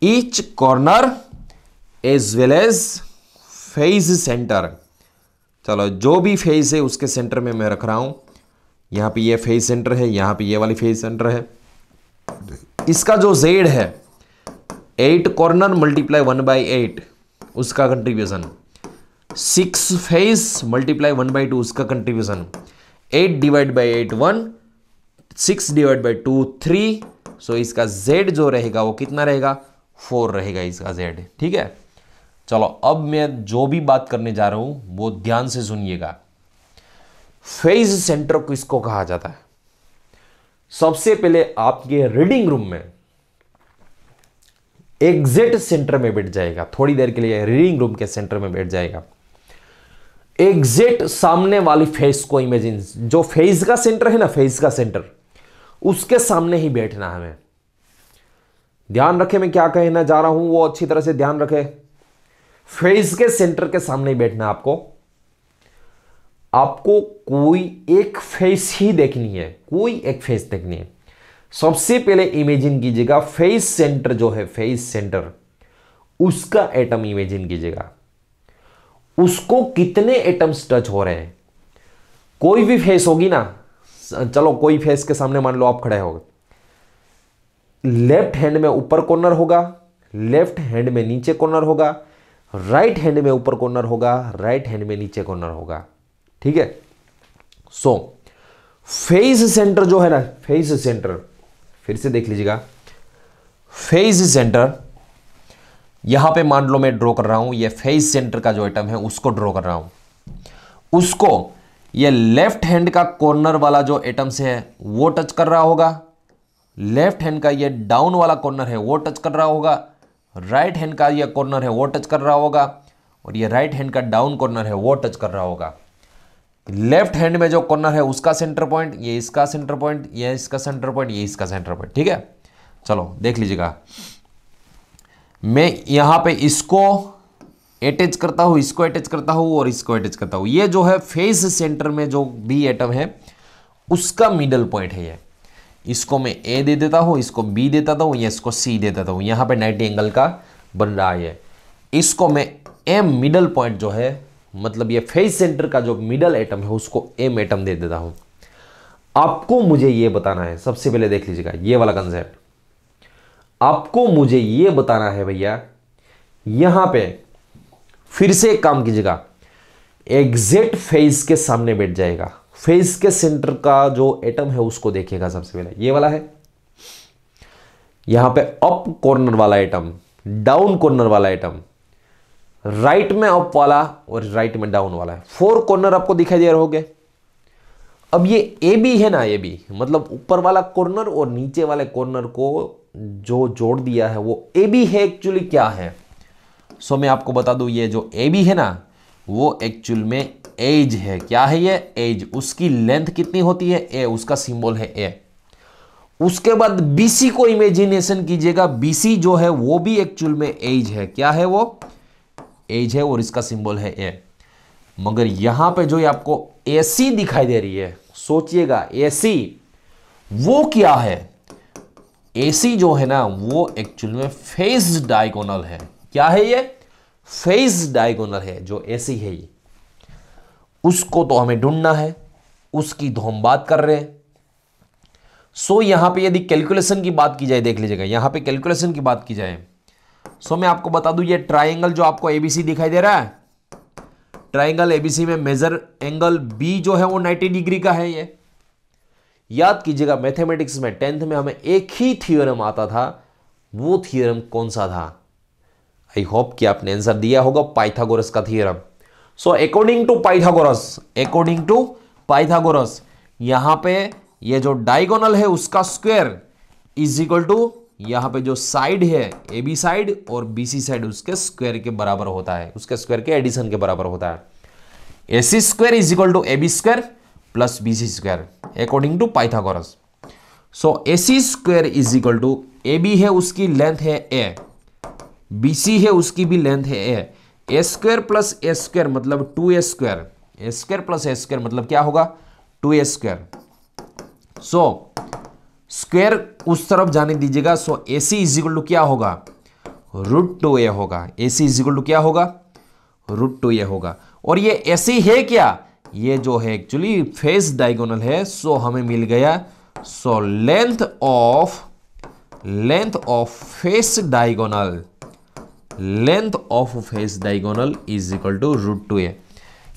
each corner as well as face centre. चलो जो भी फेज है उसके सेंटर में मैं रख रहा हूं, यहां पे ये फेज सेंटर है, यहां पे ये वाली फेज सेंटर है। इसका जो जेड है 8 कॉर्नर मल्टीप्लाई 1/8 उसका कंट्रीब्यूशन, 6 फेज मल्टीप्लाई 1/2 उसका contribution, 8 divide by 8 1, 6 divide by 2 3, सो इसका z जो रहेगा वो कितना रहेगा, 4 रहेगा इसका z। ठीक है, चलो अब मैं जो भी बात करने जा रहा हूं वो ध्यान से सुनिएगा। फेज सेंटर किसको कहा जाता है? सबसे पहले आपके रीडिंग रूम में एग्जैक्ट सेंटर में बैठ जाएगा, थोड़ी देर के लिए रीडिंग रूम के सेंटर में बैठ जाएगा। एग्जैक्ट सामने वाली फेस को इमेजिन, जो फेस का सेंटर है ना, फेस का सेंटर, उसके सामने ही बैठना है हमें। ध्यान रखे मैं क्या कहना जा रहा हूं वो अच्छी तरह से ध्यान रखे। फेस के सेंटर के सामने ही बैठना है आपको। आपको कोई एक फेस ही देखनी है, कोई एक फेस देखनी है। सबसे पहले इमेजिन कीजिएगा फेस सेंटर जो है, फेस सेंटर, उसका एटम इमेजिन कीजिएगा। उसको कितने एटम्स टच हो रहे हैं? कोई भी फेस होगी ना, चलो कोई फेस के सामने मान लो आप खड़े हो, लेफ्ट हैंड में ऊपर कॉर्नर होगा, लेफ्ट हैंड में नीचे कॉर्नर होगा, राइट हैंड में ऊपर कॉर्नर होगा, राइट हैंड में नीचे कॉर्नर होगा। ठीक है, सो फेस सेंटर जो है ना, फेस सेंटर, फिर से देख लीजिएगा, फेस सेंटर यहां पे मान लो मैं ड्रॉ कर रहा हूं, ये फेस सेंटर का जो आइटम है उसको ड्रॉ कर रहा हूं। उसको ये लेफ्ट हैंड का कॉर्नर वाला जो एटम्स है वो टच कर रहा होगा, लेफ्ट हैंड का ये डाउन वाला कॉर्नर है वो टच कर रहा होगा, राइट हैंड का ये कॉर्नर है वो टच कर रहा होगा, और ये राइट हैंड का डाउन कॉर्नर है वो टच कर रहा होगा। लेफ्ट हैंड में जो कॉर्नर है उसका सेंटर पॉइंट, ये इसका सेंटर पॉइंट, ये इसका सेंटर पॉइंट, ये इसका सेंटर पॉइंट। ठीक है, चलो देख लीजिएगा, मैं यहां पे इसको अटैच करता हूं, इसको अटैच करता हूं और इसको अटैच करता हूं। ये जो है फेस सेंटर में जो भी एटम है उसका मिडल पॉइंट है ये। इसको मैं ए दे देता हूं, इसको बी दे देता हूं, इसको सी दे देता हूं। यहां पे 90 एंगल का बन रहा है। इसको मैं एम मिडल पॉइंट जो है, मतलब ये फेस सेंटर का जो मिडल एटम है उसको एम एटम दे देता हूं। आपको मुझे ये बताना है, सबसे पहले देख लीजिएगा ये वाला कंसेप्ट। आपको मुझे ये बताना है भैया, यहां पे फिर से एक काम कीजिएगा, एग्जैक्ट फेस के सामने बैठ जाएगा। फेस के सेंटर का जो एटम है उसको देखिएगा। सबसे पहले ये वाला है, यहां पे अप कॉर्नर वाला एटम, डाउन कॉर्नर वाला एटम, राइट में अप वाला और राइट में डाउन वाला है। 4 कॉर्नर आपको दिखाई दे रहे होंगे। अब ये ए बी है ना, ए बी मतलब ऊपर वाला कॉर्नर और नीचे वाले कॉर्नर को जो जोड़ दिया है वो ए बी है। एक्चुअली क्या है, सो मैं आपको बता दूं, ये जो ए बी है ना वो एक्चुअल में एज है। क्या है ये? एज। उसकी लेंथ कितनी होती है? ए, उसका सिंबल है ए। उसके बाद बीसी को इमेजिनेशन कीजिएगा, बीसी जो है वो भी एक्चुअल में एज है। क्या है वो? एज है और इसका सिंबल है ए। मगर यहां पे जो ये आपको एसी दिखाई दे रही है, सोचिएगा एसी वो क्या है? एसी जो है ना वो एक्चुअल में फेस डायगोनल है। क्या है ये? फेस डायगोनल है। जो एसी है ये, उसको तो हमें ढूंढना है, उसकी तो हम बात कर रहे हैं। सो यहां पे यदि कैलकुलेशन की बात की जाए, देख लीजिएगा यहां पे कैलकुलेशन की बात की जाए, सो मैं आपको बता दूं, ये ट्राइंगल जो आपको एबीसी दिखाई दे रहा है, ट्राइंगल एबीसी में मेजर एंगल बी जो है वो 90 डिग्री का है। ये याद कीजिएगा, मैथमेटिक्स में 10th में हमें एक ही थ्योरम आता था। वो थ्योरम कौन सा था? आई होप कि आपने आंसर दिया होगा, पाइथागोरस का theorem. So according to Pythagoras, यहां पे ये जो डायगोनल है उसका स्क्वायर इज इक्वल टू, यहां पे जो साइड है ए बी साइड और बीसी साइड उसके स्क्वायर के बराबर होता है, उसके स्क्वायर के एडिशन के बराबर होता है। AC square is equal to A B square plus BC square according to Pythagoras. So AC square is equal to, A B है उसकी लेंथ है ए, बीसी है उसकी भी लेंथ है ए स्क्वायर प्लस ए स्क्वायर मतलब 2a स्क्वायर, ए स्क्वायर प्लस ए स्क्वायर मतलब क्या होगा? 2a square. सो स्क्वायर उस तरफ जाने दीजिएगा। सो AC इज इक्वल टू क्या होगा? √2a होगा। AC इज इक्वल टू क्या होगा? √2a होगा। और ये AC है क्या? ये जो है एक्चुअली फेस डायगोनल है। सो हमें मिल गया, so length of face diagonal is equal to √2a।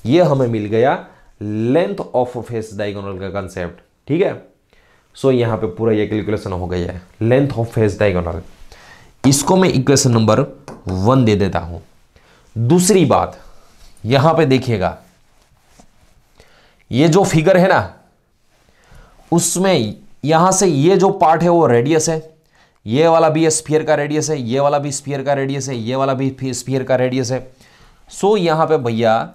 ये हमें मिल गया लेंथ ऑफ फेस डायगोनल का कंसेप्ट। ठीक है, सो यहां पे पूरा ये कैलकुलेशन हो गई है लेंथ ऑफ फेस डायगोनल। इसको मैं इक्वेशन नंबर 1 दे देता हूं। दूसरी बात यहां पे देखिएगा, ये जो फिगर है ना, उसमें यहां से ये जो पार्ट है वो रेडियस है, ये वाला भी स्फीयर का रेडियस है, ये वाला भी स्फीयर का रेडियस है, ये वाला भी स्फीयर का रेडियस है। सो यहां पे भैया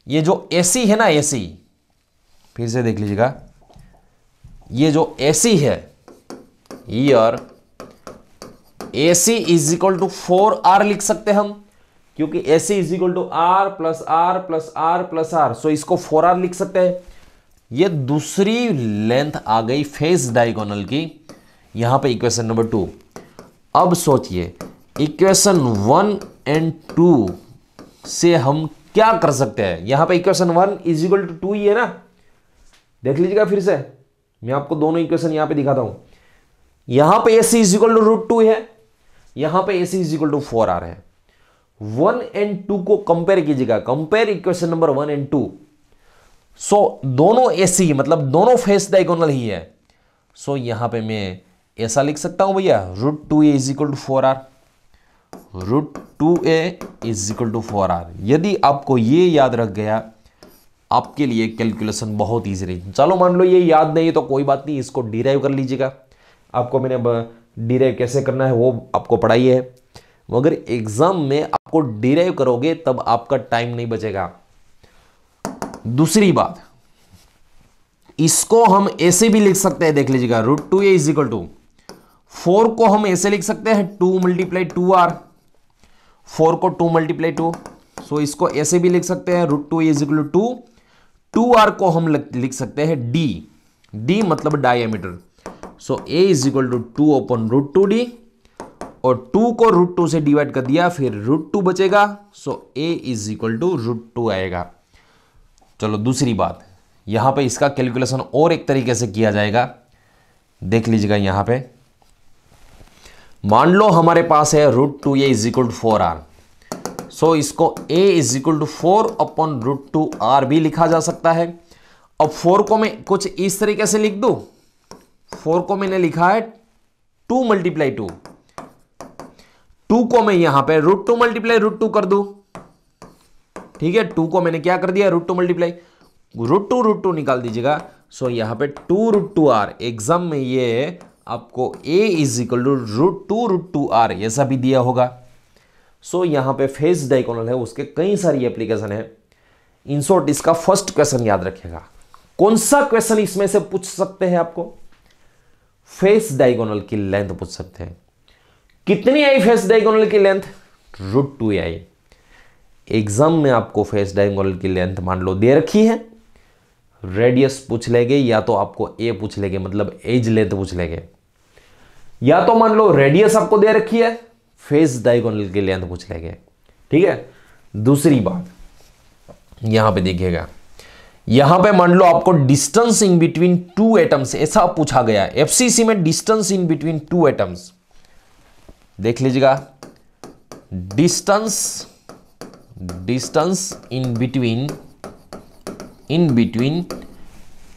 ये जो AC है ना, AC फिर से देख लीजिएगा, ये जो AC है here AC is equal to 4R लिख सकते हैं हम, क्योंकि AC is equal to R plus R plus R plus R। So इसको 4R लिख सकते हैं। ये दूसरी लेंथ आ गई फेस डायगोनल की, यहां पे इक्वेशन नंबर 2। अब सोचिए इक्वेशन 1 एंड 2 से हम क्या कर सकते हैं। यहां पे इक्वेशन 1 इज इक्वल टू 2 ही है ना, देख लीजिएगा फिर से, मैं आपको दोनों इक्वेशन यहां पे दिखाता हूं। यहां पे AC इज इक्वल टू √2 है, यहां पे AC is equal to 4R है। 1 एंड 2 को कंपेयर कीजिएगा, कंपेयर इक्वेशन नंबर 1 एंड 2। सो दोनों AC मतलब दोनों फेस डायगोनल ही है। सो यहां पे मैं ऐसा लिख सकता हूं भैया, √2a is equal to 4R, √2a is equal to 4R। यदि आपको ये याद रख गया, आपके लिए कैलकुलेशन बहुत ईजी रही। चलो मान लो ये याद नहीं तो कोई बात नहीं, इसको डिराइव कर लीजिएगा। आपको मैंने डिराइव कैसे करना है वो आपको पढ़ाई है, मगर एग्जाम में आपको डिराइव करोगे तब आपका टाइम नहीं बचेगा। दूसरी बात, इसको हम ऐसे भी लिख सकते हैं, देख लीजिएगा, √2a इज इक्वल टू 4 को हम ऐसे लिख सकते हैं 2 मल्टीप्लाई 2R, 4 को 2 मल्टीप्लाई 2। सो इसको ऐसे भी लिख सकते हैं √2a is equal to 2R को हम लिख सकते हैं D मतलब diameter. So a is equal to 2 upon √2D, और 2 को √2 से डिवाइड कर दिया, फिर √2 बचेगा। सो a इज इक्वल टू √2 आएगा। चलो दूसरी बात, यहां पे इसका कैलकुलेशन और एक तरीके से किया जाएगा, देख लीजिएगा। यहां पे मान लो हमारे पास है √2a is equal to 4R। So इसको a is equal to 4 upon √2R भी लिखा जा सकता है। अब 4 को मैं कुछ इस तरीके से लिख दूं, 4 को मैंने लिखा है 2 मल्टीप्लाई 2, 2 को मैं यहां पे √2 मल्टीप्लाई √2 कर दूं, ठीक है। 2 को मैंने क्या कर दिया, √2 मल्टीप्लाई √2 निकाल दीजिएगा। सो यहां पे 2√2R, एग्जाम में ये आपको a is equal to √2R ऐसा भी दिया होगा। सो यहां पे फेस डायगोनल है, उसके कई सारी एप्लीकेशन है। इन शॉर्ट इसका फर्स्ट क्वेश्चन याद रखिएगा। कौन सा क्वेश्चन इसमें से पूछ सकते हैं आपको, फेस डायगोनल की लेंथ पूछ सकते हैं। कितनी आई फेस डायगोनल की लेंथ, √2 आई। एग्जाम में आपको फेस डायगोनल की लेंथ मान लो दे रखी है, रेडियस पूछ लेंगे या तो आपको a पूछ लेंगे, मतलब एज लेंथ पूछ लेंगे, या तो मान लो रेडियस आपको दे रखी है, फेस डायगोनल की लेंथ पूछ लेंगे, ठीक है। दूसरी बात यहां पे देखिएगा, यहां पे मान लो आपको डिस्टेंस इन बिटवीन 2 एटम्स ऐसा पूछा गया है। FCC में डिस्टेंस इन बिटवीन 2 एटम्स, देख लीजिएगा, distance in between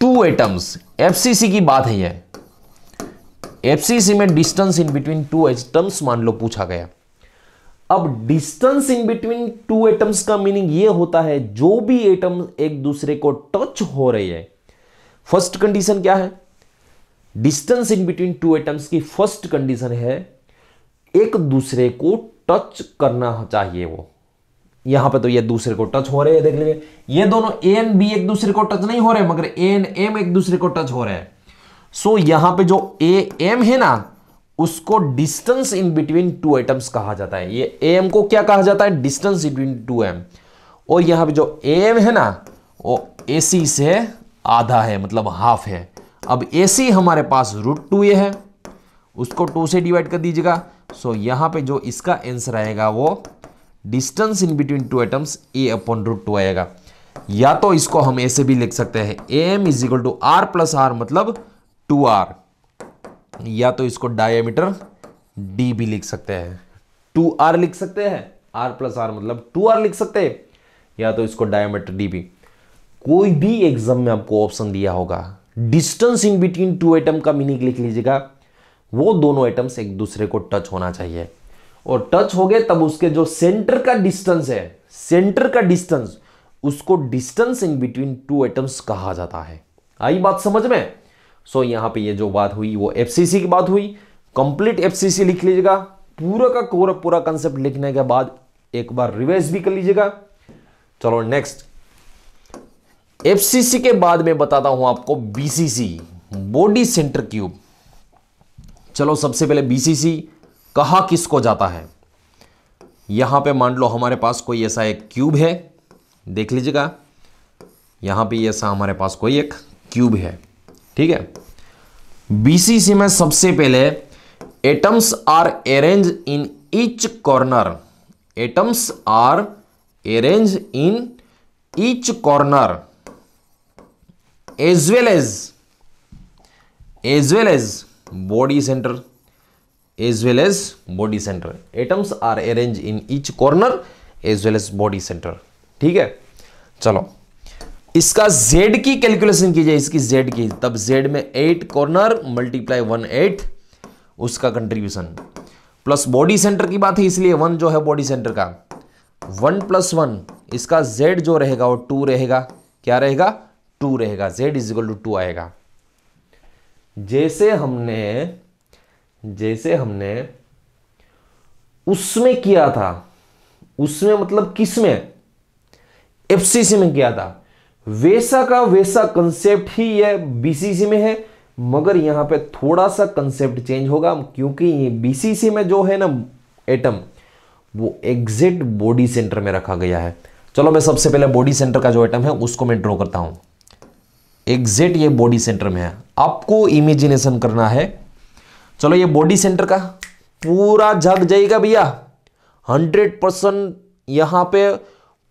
2 atoms, FCC की बात है ये। FCC में डिस्टेंस इन बिटवीन 2 एटम्स मान लो पूछा गया। अब डिस्टेंस इन बिटवीन 2 एटम्स का मीनिंग ये होता है जो भी एटम एक दूसरे को टच हो रही है। फर्स्ट कंडीशन क्या है, डिस्टेंस इन बिटवीन 2 एटम्स की फर्स्ट कंडीशन है एक दूसरे को टच करना चाहिए वो। यहां पे तो ये दूसरे को टच हो रहे हैं, देख लीजिए, ये दोनों A एंड B एक दूसरे को टच नहीं हो रहे, मगर A एंड M एक दूसरे को टच हो रहे हैं। सो यहां पे जो AM है ना, उसको डिस्टेंस इन बिटवीन 2 एटम्स कहा जाता है। ये AM को क्या कहा जाता है, डिस्टेंस बिटवीन 2M। और यहां पे जो AM है ना, वो AC से आधा है, मतलब हाफ है। अब AC हमारे पास √2a है, उसको 2 से डिवाइड कर दीजिएगा। सो यहां पे जो इसका आंसर आएगा वो distance in between 2 atoms a upon √2 आएगा। या तो इसको हम ऐसे भी लिख सकते हैं, AM is equal to R plus R मतलब 2R, या तो इसको डायमीटर D भी लिख सकते हैं, 2R लिख सकते हैं, R प्लस R मतलब 2R लिख सकते हैं, या तो इसको डायमीटर D भी। कोई भी एग्जाम में आपको ऑप्शन दिया होगा distance in between to atom का मीनिंग लिख लीजिएगा, वो दोनों एटम्स एक दूसरे को टच होना चाहिए, और टच हो गए तब उसके जो सेंटर का डिस्टेंस है, सेंटर का डिस्टेंस, उसको distance in between two atoms कहा जाता है। आई बात समझ में? सो यहां पे ये जो बात हुई वो एफसीसी की बात हुई। कंप्लीट एफसीसी लिख लीजिएगा, पूरा का पूरा कंसेप्ट लिखने के बाद एक बार रिवाइज भी कर लीजिएगा। चलो नेक्स्ट, एफसीसी के बाद में बताता हूं आपको बीसीसी, बॉडी सेंटर क्यूब। चलो सबसे पहले बीसीसी कहा किसको जाता है। यहां पे मान लो हमारे पास कोई ऐसा एक क्यूब है, देख लीजिएगा, यहां पे ऐसा हमारे पास कोई एक क्यूब है, ठीक है। बीसीसी में सबसे पहले atoms are arrange in each corner, atoms are arrange in each corner as well as body centre, as well as body centre, atoms are arrange in each corner as well as body centre, ठीक है। चलो इसका z की कैलकुलेशन कीजिए, इसकी z की, तब z में 8 कॉर्नर मल्टीप्लाई 1/8 उसका कंट्रीब्यूशन, प्लस बॉडी सेंटर की बात है इसलिए 1 जो है बॉडी सेंटर का, 1 + 1 इसका z जो रहेगा वो 2 रहेगा, क्या रहेगा? 2 रहेगा, z = 2 आएगा। जैसे हमने उसमें किया था, उसमें मतलब किसमें? एफसीसी में किया था, वैसा का वैसा कंसेप्ट ही ये बीसीसी में है, मगर यहां पे थोड़ा सा कंसेप्ट चेंज होगा, क्योंकि ये बीसीसी में जो है ना एटम, वो एग्जैक्ट बॉडी सेंटर में रखा गया है। चलो मैं सबसे पहले बॉडी सेंटर का जो एटम है उसको मैं ड्रॉ करता हूं, एग्जैक्ट ये बॉडी सेंटर में है, आपको इमेजिनेशन करना है। चलो ये बॉडी सेंटर का पूरा जग जाएगा भैया, 100% यहां पे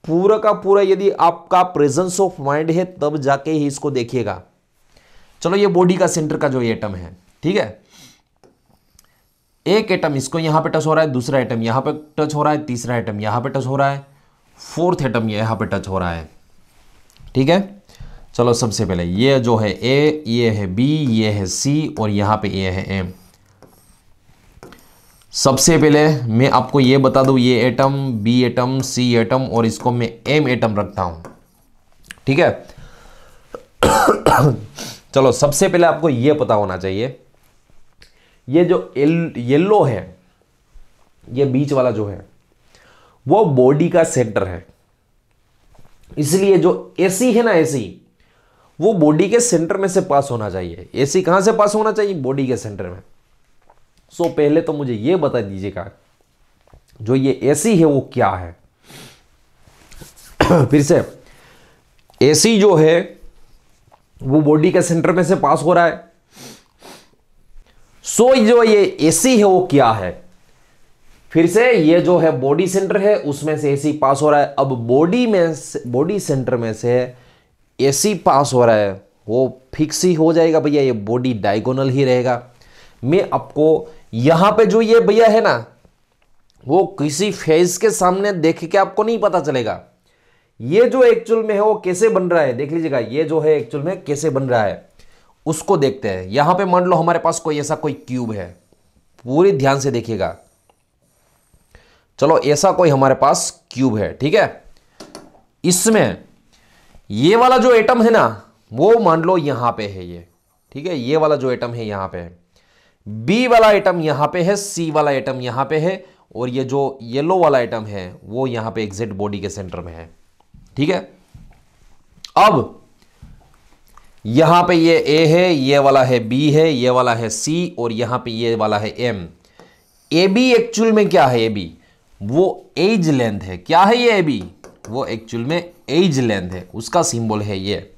पूरा का पूरा, यदि आपका प्रेजेंस ऑफ माइंड है तब जाके ही इसको देखिएगा। चलो ये बॉडी का सेंटर का जो एटम है, ठीक है, एक एटम इसको यहां पे टच हो रहा है, दूसरा एटम यहां पे टच हो रहा है, तीसरा एटम यहां पे टच हो रहा है, फोर्थ एटम यहां पे टच हो रहा है, ठीक है। चलो सबसे पहले ये जो है ए, ये है बी, ये है सी, और यहां पे ये है एम। सबसे पहले मैं आपको ये बता दूं, ये atom, B atom, C atom, और इसको मैं एम एटम रखता हूं, ठीक है। चलो सबसे पहले आपको ये पता होना चाहिए, ये जो येलो है, ये बीच वाला जो है वो बॉडी का सेंटर है, इसलिए जो एसी है ना, एसी वो बॉडी के सेंटर में से पास होना चाहिए। एसी कहां से पास होना चाहिए? बॉडी के सेंटर में। सो पहले तो मुझे यह बता दीजिएगा जो ये एसी है वो क्या है। फिर से, एसी जो है वो बॉडी के सेंटर में से पास हो रहा है, सो जो ये एसी है वो क्या है? फिर से, ये जो है बॉडी सेंटर है उसमें से एसी पास हो रहा है। अब बॉडी सेंटर में से एसी पास हो रहा है, वो फिक्स ही हो जाएगा भैया, ये बॉडी डायगोनल ही रहेगा। मैं आपको यहां पे जो ये भैया है ना, वो किसी फेज के सामने देख के आपको नहीं पता चलेगा। ये जो एक्चुअल में है वो कैसे बन रहा है, देख लीजिएगा, ये जो है एक्चुअल में कैसे बन रहा है उसको देखते हैं। यहां पे मान लो हमारे पास कोई ऐसा कोई क्यूब है, पूरी ध्यान से देखिएगा। चलो ऐसा कोई हमारे पास क्यूब है, ठीक है। इसमें ये वाला जो एटम है ना, वो मान लो यहां पे है ये, ठीक है। ये वाला जो एटम है यहां पे है, बी वाला एटम यहां पे है, सी वाला एटम यहां पे है, और ये जो येलो वाला एटम है वो यहां पे एग्जैक्ट बॉडी के सेंटर में है, ठीक है। अब यहां पे ये ए है, ये वाला है बी है, ये वाला है सी, और यहां पे ये वाला है एम। ए बी एक्चुअल में क्या है? ए बी वो एज लेंथ है। क्या है ये? ए बी वो एक्चुअल में एज लेंथ है, उसका सिंबल है ये।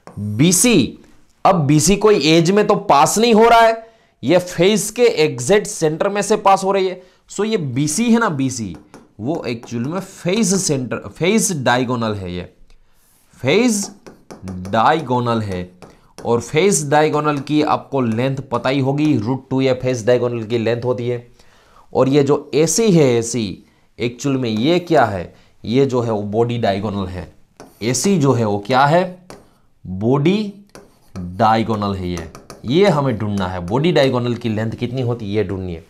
बीसी, अब बीसी कोई एज में तो पास नहीं हो रहा है, ये फेज के एग्जैक्ट सेंटर में से पास हो रही है। सो ये बीसी है ना, बीसी वो एक्चुअल में फेज डायगोनल है, ये फेज डायगोनल है। और फेज डायगोनल की आपको लेंथ पता ही होगी, √2 ये फेज डायगोनल की लेंथ होती है। और ये जो एसी है, एसी एक्चुअल में ये क्या है? ये जो है वो बॉडी डायगोनल है। एसी जो है वो क्या है? बॉडी डायगोनल है ये हमें ढूंढना है। बॉडी डायगोनल की लेंथ कितनी होती है ये ढूंढनी है।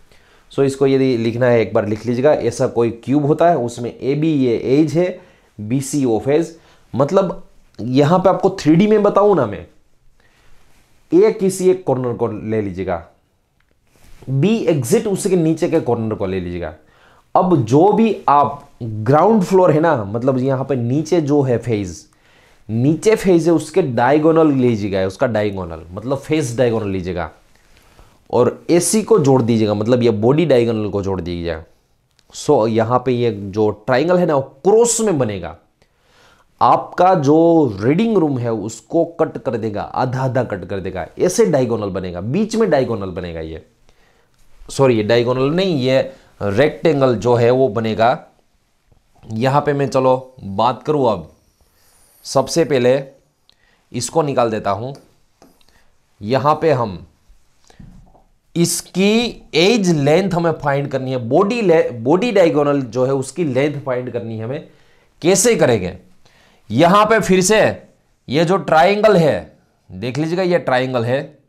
सो इसको यदि लिखना है एक बार लिख लीजिएगा। ऐसा कोई क्यूब होता है, उसमें ए बी ये एज है, बी सी ओ फेज। मतलब यहां पे आपको 3D में बताऊं ना मैं, ए किसी एक कॉर्नर को ले लीजिएगा, बी एग्जिट उसके नीचे के कॉर्नर को ले लीजिएगा। अब जो भी आप ग्राउंड फ्लोर है ना, मतलब यहां पे नीचे जो है फेज, नीचे फेज है उसके डायगोनल लीजिएगा, उसका डायगोनल मतलब फेस डायगोनल लीजिएगा और एसी को जोड़ दीजिएगा, मतलब ये बॉडी डायगोनल को जोड़ दीजिएगा। सो यहां पे ये जो ट्राइंगल है ना वो क्रॉस में बनेगा। आपका जो रीडिंग रूम है उसको कट कर देगा, आधा आधा कट कर देगा, ऐसे डायगोनल बनेगा, बीच में डायगोनल बनेगा ये। सॉरी ये डायगोनल नहीं, ये रेक्टेंगल जो है वो बनेगा। यहां पे मैं चलो बात करूं, अब सबसे पहले इसको निकाल देता हूं। यहां पे हम इसकी एज लेंथ हमें फाइंड करनी है, बॉडी डायगोनल जो है उसकी लेंथ फाइंड करनी है हमें। कैसे करेंगे? यहां पे फिर से ये जो ट्राइंगल है देख लीजिएगा, ये ट्राइंगल है,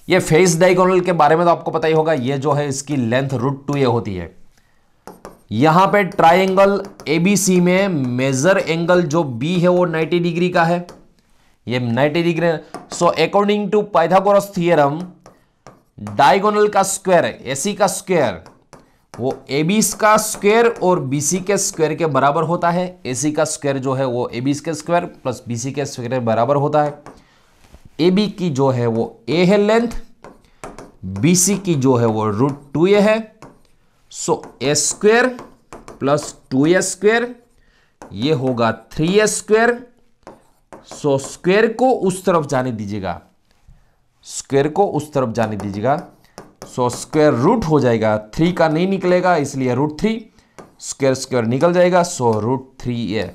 ये फेस डायगोनल के बारे में तो आपको पता ही होगा। ये जो है इसकी लेंथ √2 ये होती है। यहां पे ट्राइंगल एबीसी में मेजर एंगल जो बी है वो 90 डिग्री का है, ये 90 degree. So according to Pythagoras theorem diagonal का स्क्वायर है, एसी का स्क्वायर वो एबी का स्क्वायर और बीसी के स्क्वायर के बराबर होता है। एसी का स्क्वायर जो है वो एबी के स्क्वायर प्लस बीसी के स्क्वायर के बराबर होता है। एबी की जो है वो ए है लेंथ, बीसी की जो है वो √2a है। सो ए स्क्वायर प्लस 2a स्क्वायर ये होगा 3a स्क्वायर। सो स्क्वायर को उस तरफ जाने दीजिएगा, स्क्वायर को उस तरफ जाने दीजिएगा। सो स्क्वायर रूट हो जाएगा, 3 का नहीं निकलेगा इसलिए √3, स्क्वायर स्क्वायर निकल जाएगा। सो √3a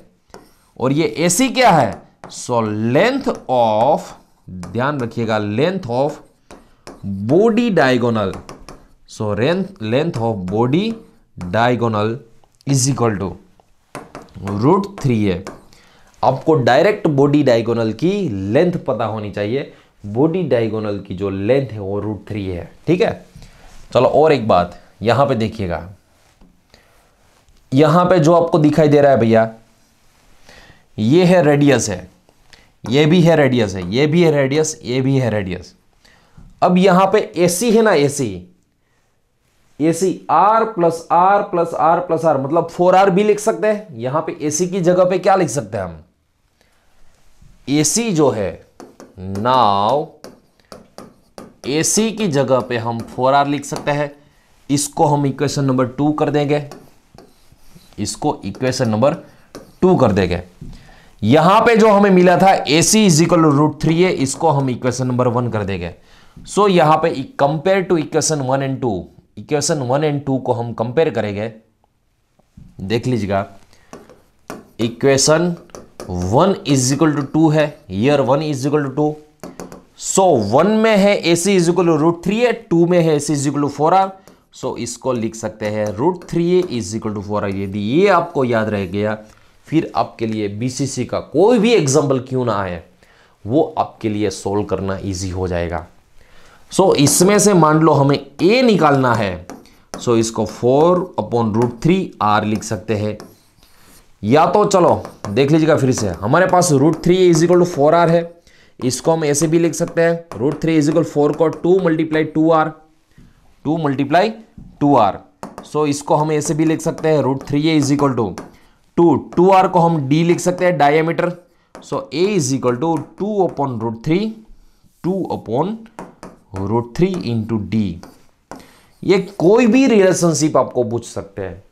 और ये एसी क्या है? सो लेंथ ऑफ, ध्यान रखिएगा, length of body diagonal. So length of body diagonal is equal to √3a। आपको डायरेक्ट बॉडी डायगोनल की लेंथ पता होनी चाहिए। बॉडी डायगोनल की जो लेंथ है वो √3 है। ठीक है, चलो और एक बात यहां पे देखिएगा, यहां पे जो आपको दिखाई दे रहा है भैया, ये है रेडियस है, ये भी है रेडियस है, ये भी है रेडियस, ये भी है रेडियस। अब यहां पे एसी है ना, AC r plus r plus r plus r मतलब 4r भी लिख सकते हैं। यहां पे एसी की जगह पे क्या लिख सकते हैं हम? एसी जो है नाउ एसी की जगह पे हम 4r लिख सकते हैं। इसको हम इक्वेशन नंबर 2 कर देंगे, इसको इक्वेशन नंबर 2 कर देंगे। यहां पे जो हमें मिला था AC is equal to √3a, इसको हम इक्वेशन नंबर 1 कर देंगे। सो यहां पे compare to equation 1 and 2, equation 1 and 2 को हम कंपेयर करेंगे। देख लीजिएगा, इक्वेशन 1 इज इक्वल टू 2 है, ईयर 1 इज इक्वल टू 2। सो 1 में है AC is equal to √3a, 2 में है AC is equal to 4r। So इसको लिख सकते हैं √3a is equal to 4r। यदि ये आपको याद रह गया, फिर आपके लिए BCC का कोई भी एग्जाम्पल क्यों ना आए वो आपके लिए सोल्व करना इजी हो जाएगा। सो इसमें से मान लो हमें A निकालना है, सो इसको 4/√3r लिख सकते हैं। या तो चलो देख लीजिएगा फिर से, हमारे पास √3a is equal to 4r है, इसको हम ऐसे भी लिख सकते हैं, √3 इज इक्वल 4 को 2 × 2r। सो इसको हम ऐसे भी लिख सकते हैं, √3a is equal to 2r को हम d लिख सकते हैं, diameter. So a is equal to 2/√3 into d। ये कोई भी रिलेशनशिप आपको पूछ सकते हैं,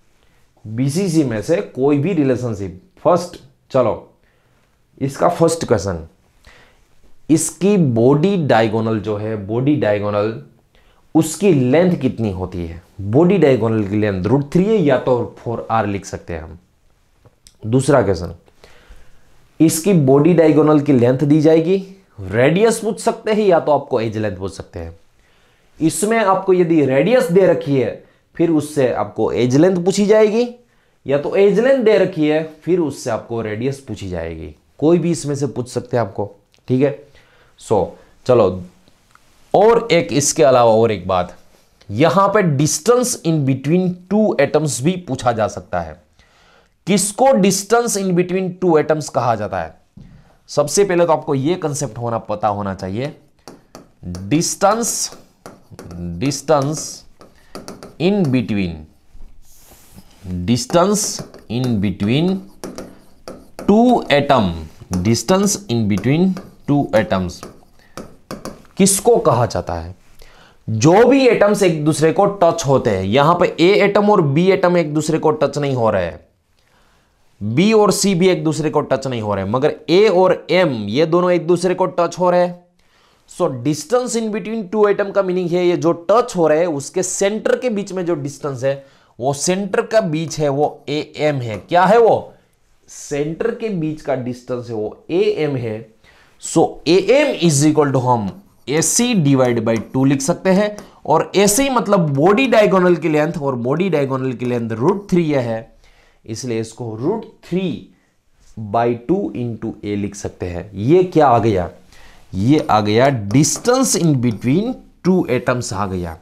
BCC में से कोई भी रिलेशनशिप। फर्स्ट चलो इसका फर्स्ट क्वेश्चन, इसकी बॉडी डायगोनल जो है, बॉडी डायगोनल उसकी लेंथ कितनी होती है? बॉडी डायगोनल की लेंथ √3a या तो 4r लिख सकते हैं हम। दूसरा क्वेश्चन, इसकी बॉडी डायगोनल की लेंथ दी जाएगी, रेडियस पूछ सकते हैं या तो आपको एज लेंथ पूछ सकते हैं। इसमें आपको यदि रेडियस दे रखी है फिर उससे आपको एज लेंथ पूछी जाएगी, या तो एज लेंथ दे रखी है फिर उससे आपको रेडियस पूछी जाएगी। कोई भी इसमें से पूछ सकते हैं आपको। ठीक है। चलो और एक इसके अलावा और एक बात, यहां पे distance in between two atoms भी पूछा जा सकता है। किसको distance in between two atoms कहा जाता है? सबसे पहले तो आपको यह कंसेप्ट पता होना चाहिए, distance in between to atom, distance in between two atoms किसको कहा जाता है? जो भी एटम्स एक दूसरे को टच होते हैं, यहां पे ए एटम और बी एटम एक दूसरे को टच नहीं हो रहे हैं, बी और सी भी एक दूसरे को टच नहीं हो रहे हैं, मगर ए और एम ये दोनों एक दूसरे को टच हो रहे हैं। So distance in between to atom का मीनिंग है ये जो टच हो रहे हैं उसके सेंटर के बीच में जो डिस्टेंस है वो सेंटर का बीच है, वो ए एम है। क्या है वो? सेंटर के बीच का डिस्टेंस है वो ए एम है। So A M is equal to हम AC डिवाइड बाई 2 लिख सकते हैं, और AC मतलब बॉडी डायगोनल की लेंथ, और बॉडी डायगोनल की लेंथ √3 है, इसलिए इसको √3/2 इंटू ए लिख सकते हैं। ये क्या आ गया? ये आ गया distance in between two atoms आ गया।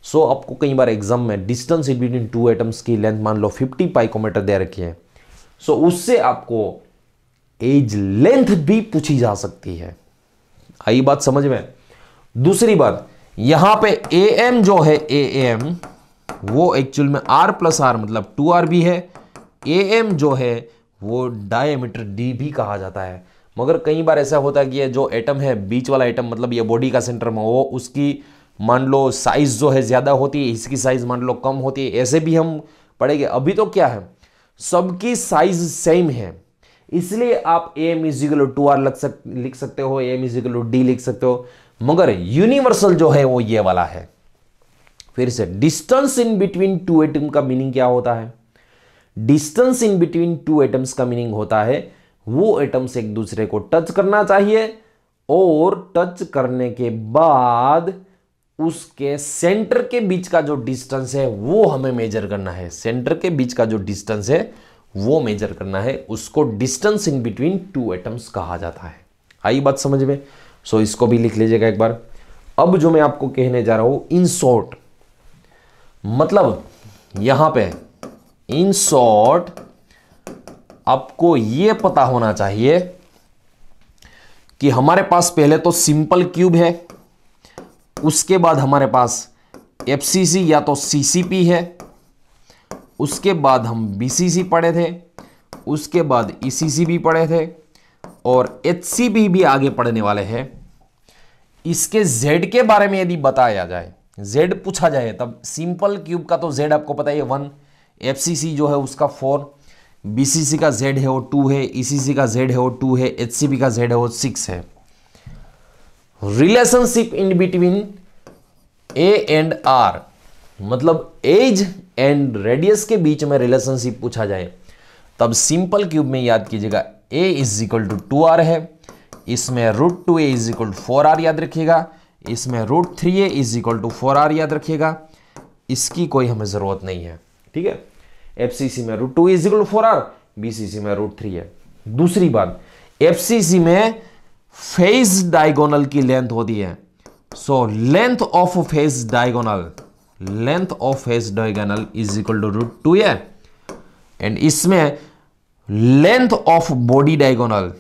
सो आपको कई बार एग्जाम में distance in between two atoms की लेंथ मान लो 50 पाइकोमीटर दे रखी है, सो उससे आपको एज लेंथ भी पूछी जा सकती है। आई बात समझ में? दूसरी बात, यहां पे AM जो है AM वो एक्चुअल में R+R मतलब 2R भी है। AM जो है वो डायमीटर D भी कहा जाता है, मगर कई बार ऐसा होता है कि ये जो एटम है बीच वाला एटम मतलब ये बॉडी का सेंटर में, वो उसकी मान लो साइज जो है ज्यादा होती है, इसकी साइज मान लो कम होती है, ऐसे भी हम पढ़ेंगे। अभी तो क्या है, सबकी साइज सेम है, इसलिए आप AM = 2R लिख सकते हो, AM = D लिख सकते हो, मगर यूनिवर्सल जो है वो ये वाला है। फिर से distance in between to atom का मीनिंग क्या होता है? Distance in between two atoms का मीनिंग होता है वो एटम्स एक दूसरे को टच करना चाहिए, और टच करने के बाद उसके सेंटर के बीच का जो डिस्टेंस है वो हमें मेजर करना है। सेंटर के बीच का जो डिस्टेंस है वो मेजर करना है, उसको distance in between two atoms कहा जाता है। आई बात समझ में? सो इसको भी लिख लीजिएगा एक बार। अब जो मैं आपको कहने जा रहा हूं, इन शॉर्ट मतलब यहां पे इन शॉर्ट आपको यह पता होना चाहिए कि हमारे पास पहले तो सिंपल क्यूब है, उसके बाद हमारे पास FCC या तो CCP है, उसके बाद हम BCC पढ़े थे, उसके बाद ECC भी पढ़े थे, और HCP भी आगे पढ़ने वाले हैं। इसके Z के बारे में यदि बताया जाए, Z पूछा जाए, तब सिंपल क्यूब का तो Z आपको पता है 1, FCC जो है उसका 4, BCC का Z है वो 2 है, ECC का Z है वो 2 है, HCP का Z है वो 6 है। Relationship in between A and R मतलब एज एंड रेडियस के बीच में रिलेशनशिप पूछा जाए, तब सिंपल क्यूब में याद कीजिएगा A = 2R है, इसमें √2A = 4R याद रखिएगा, इसमें √3A = 4R याद रखिएगा, इसकी कोई हमें जरूरत नहीं है। ठीक है, FCC में √2A = 4R, BCC में √3 है। दूसरी बात, FCC में फेज डायगोनल की लेंथ होती है, so length of face diagonal is equal to √2A, and इसमें लेंथ ऑफ बॉडी डायगोनल,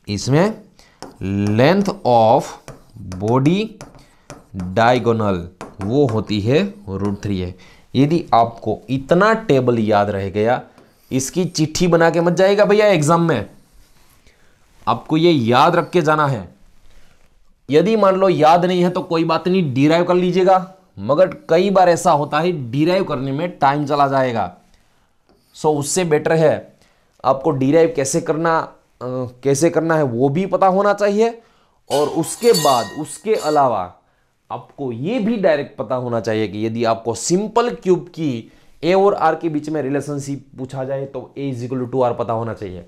इसमें लेंथ ऑफ बॉडी डायगोनल वो होती है √3A। यदि आपको इतना टेबल याद रह गया, इसकी चिट्ठी बना के मत जाएगा भैया एग्जाम में, आपको ये याद रख के जाना है। यदि मान लो याद नहीं है तो कोई बात नहीं, डिराइव कर लीजिएगा, मगर कई बार ऐसा होता है डिराइव करने में टाइम चला जाएगा। सो उससे बेटर है आपको डिराइव कैसे करना है वो भी पता होना चाहिए, और उसके बाद उसके अलावा आपको ये भी डायरेक्ट पता होना चाहिए कि यदि आपको सिंपल क्यूब की A और R के बीच में रिलेशनशिप पूछा जाए तो A = 2R पता होना चाहिए,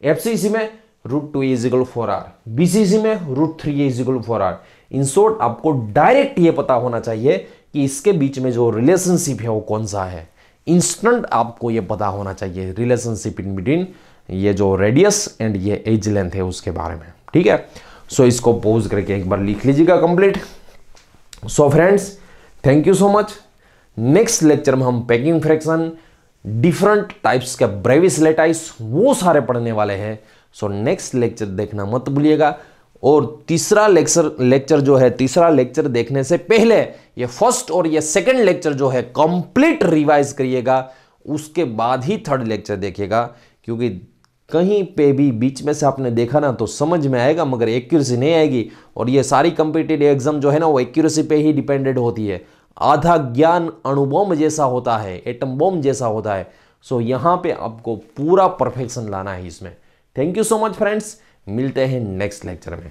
FCC में √2A = 4R, BCC में √3A = 4R। इन शॉर्ट आपको डायरेक्ट ये पता होना चाहिए कि इसके बीच में जो रिलेशनशिप है वो कौन सा है। इंस्टेंट आपको ये पता होना चाहिए रिलेशनशिप इन बिटवीन ये जो रेडियस एंड ये एज लेंथ है उसके बारे में। ठीक है। सो इसको पॉज करके एक बार लिख लीजिएगा complete. So friends, thank you so much. Next lecture में हम पैकिंग फ्रैक्शन, डिफरेंट टाइप्स के ब्रेविस लेटाइस, वो सारे पढ़ने वाले हैं। सो नेक्स्ट लेक्चर देखना मत भूलिएगा। और तीसरा लेक्चर जो है, तीसरा लेक्चर देखने से पहले ये फर्स्ट और ये सेकंड लेक्चर जो है कंप्लीट रिवाइज करिएगा, उसके बाद ही थर्ड लेक्चर देखिएगा। क्योंकि कहीं पे भी बीच में से आपने देखा ना तो समझ में आएगा मगर एक्यूरेसी नहीं आएगी। और ये सारी कॉम्पिटिटिव एग्जाम जो है ना वो एक्यूरेसी पे ही डिपेंडेंट होती है। आधा ज्ञान अणुबॉम्ब जैसा होता है, एटम बॉम्ब जैसा होता है। सो यहाँ पे आपको पूरा परफेक्शन लाना है इसमें। Thank you so much friends, मिलते हैं नेक्स्ट लेक्चर में।